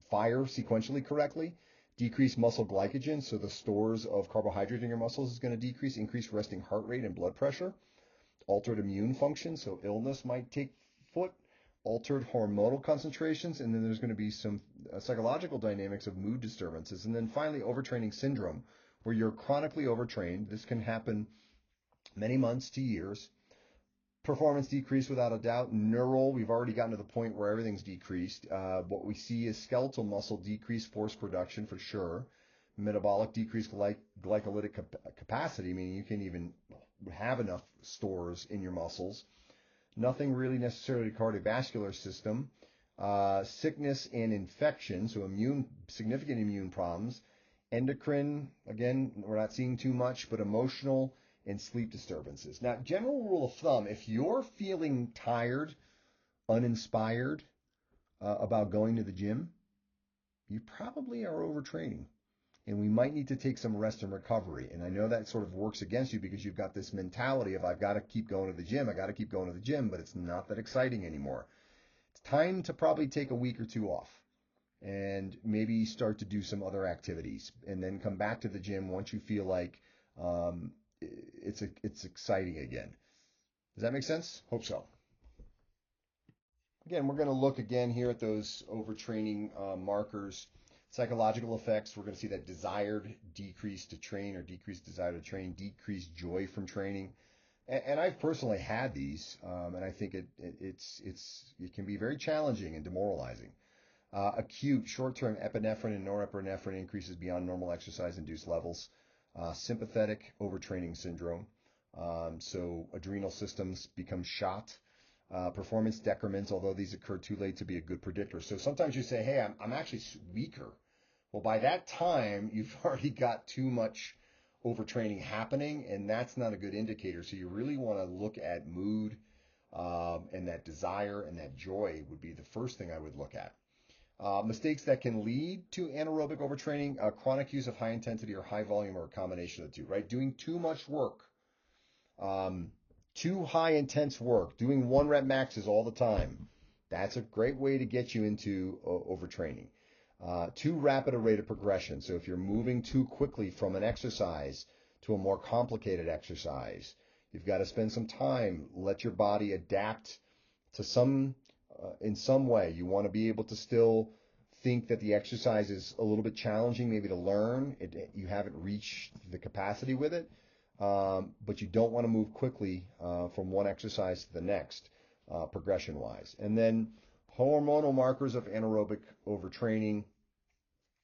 fire sequentially correctly. Decreased muscle glycogen, so the stores of carbohydrate in your muscles is going to decrease. Increased resting heart rate and blood pressure. Altered immune function, so illness might take foot. Altered hormonal concentrations, and then there's going to be some psychological dynamics of mood disturbances. And then finally, overtraining syndrome, where you're chronically overtrained. This can happen many months to years. Performance decrease without a doubt. Neural, we've already gotten to the point where everything's decreased. What we see is skeletal muscle decreased force production for sure. Metabolic decreased glycolytic capacity, meaning you can't even have enough stores in your muscles. Nothing really necessarily cardiovascular system. Sickness and infection, so significant immune problems. Endocrine, again, we're not seeing too much, but emotional and sleep disturbances. Now, general rule of thumb, if you're feeling tired, uninspired about going to the gym, you probably are overtraining. And we might need to take some rest and recovery. And I know that sort of works against you because you've got this mentality of I've got to keep going to the gym, I got to keep going to the gym, but it's not that exciting anymore. It's time to probably take a week or two off and maybe start to do some other activities and then come back to the gym once you feel like it's exciting again. Does that make sense? Hope so. Again, we're going to look again here at those overtraining markers. Psychological effects, we're going to see that desired decrease to train or decreased desire to train, decreased joy from training. And I've personally had these, and I think it can be very challenging and demoralizing. Acute short-term epinephrine and norepinephrine increases beyond normal exercise-induced levels. Sympathetic overtraining syndrome. So adrenal systems become shot. Performance decrements, although these occur too late to be a good predictor. So sometimes you say, hey, I'm actually weaker. Well, by that time, you've already got too much overtraining happening, and that's not a good indicator. So you really want to look at mood, and that desire and that joy would be the first thing I would look at. Mistakes that can lead to anaerobic overtraining, chronic use of high intensity or high volume, or a combination of the two, right? Doing too much work, too high intense work, doing 1 rep maxes all the time. That's a great way to get you into overtraining. Too rapid a rate of progression. So if you're moving too quickly from an exercise to a more complicated exercise, you've got to spend some time, let your body adapt to in some way. You want to be able to still think that the exercise is a little bit challenging, maybe to learn. You haven't reached the capacity with it, but you don't want to move quickly from one exercise to the next, progression-wise. And then hormonal markers of anaerobic overtraining.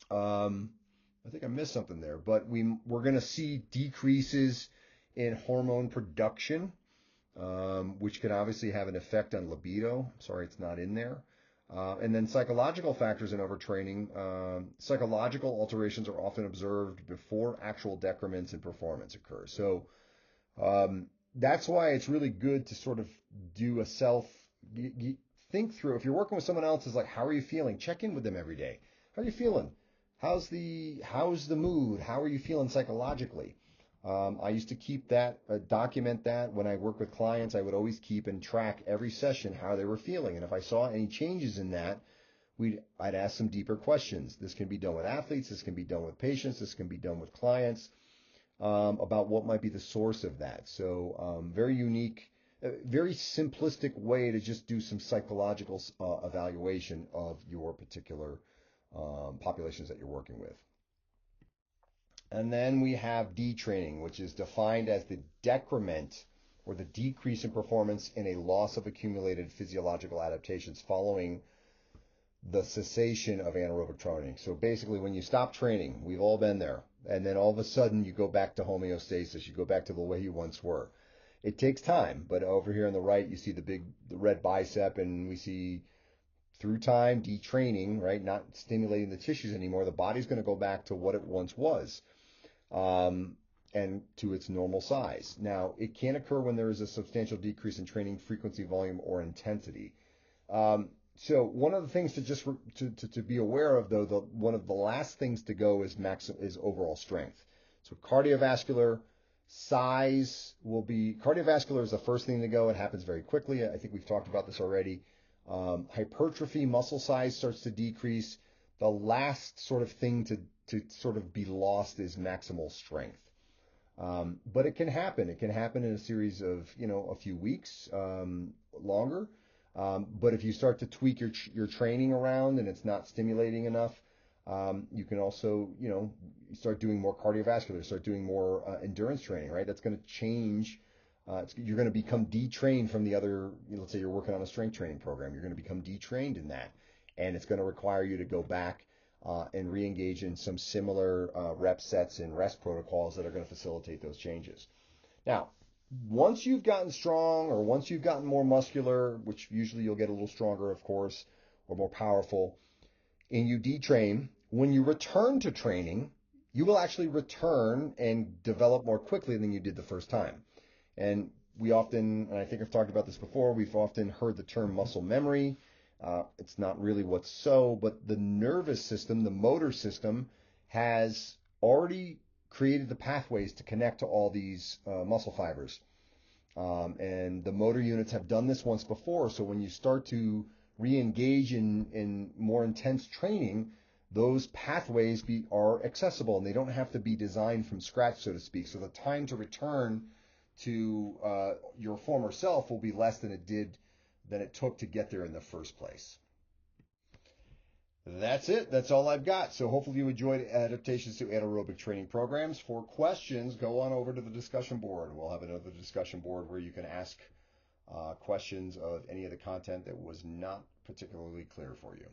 I think I missed something there, but we're going to see decreases in hormone production, which can obviously have an effect on libido. Sorry, it's not in there. And then psychological factors in overtraining. Psychological alterations are often observed before actual decrements in performance occur. So that's why it's really good to sort of do a think through. If you're working with someone else, it's like, how are you feeling? Check in with them every day. How are you feeling? How's the mood? How are you feeling psychologically? I used to keep that, document that when I work with clients. I would always keep and track every session how they were feeling. And if I saw any changes in that, I'd ask some deeper questions. This can be done with athletes. This can be done with patients. This can be done with clients, about what might be the source of that. So very unique, very simplistic way to just do some psychological evaluation of your particular populations that you're working with. And then we have detraining, which is defined as the decrement or the decrease in performance in a loss of accumulated physiological adaptations following the cessation of anaerobic training. So basically, when you stop training, we've all been there, and then all of a sudden you go back to homeostasis, you go back to the way you once were. It takes time, but over here on the right, you see the red bicep, and we see through time, detraining, right? Not stimulating the tissues anymore. The body's going to go back to what it once was, and to its normal size. Now, it can occur when there is a substantial decrease in training frequency, volume, or intensity. So one of the things to be aware of, though, one of the last things to go is overall strength. So cardiovascular size cardiovascular is the first thing to go. It happens very quickly. I think we've talked about this already. Hypertrophy, muscle size starts to decrease. The last sort of thing to sort of be lost is maximal strength. But it can happen. It can happen in a series of, a few weeks, longer. But if you start to tweak your training around and it's not stimulating enough, you can also, start doing more cardiovascular, start doing more endurance training, right? That's going to change. You're going to become detrained from the other, let's say you're working on a strength training program. You're going to become detrained in that. And it's going to require you to go back and re-engage in some similar rep sets and rest protocols that are going to facilitate those changes. Now, once you've gotten strong, or once you've gotten more muscular, which usually you'll get a little stronger, of course, or more powerful, and you detrain, when you return to training, you will actually return and develop more quickly than you did the first time. And and I think I've talked about this before, we've often heard the term muscle memory. It's not really what's so, but the nervous system, the motor system, has already created the pathways to connect to all these muscle fibers. And the motor units have done this once before. So when you start to re-engage in more intense training, those pathways are accessible, and they don't have to be designed from scratch, so to speak. So the time to return to your former self will be less than it took to get there in the first place. That's it. That's all I've got. So hopefully you enjoyed Adaptations to Anaerobic Training Programs. For questions, go on over to the discussion board. We'll have another discussion board where you can ask questions of any of the content that was not particularly clear for you.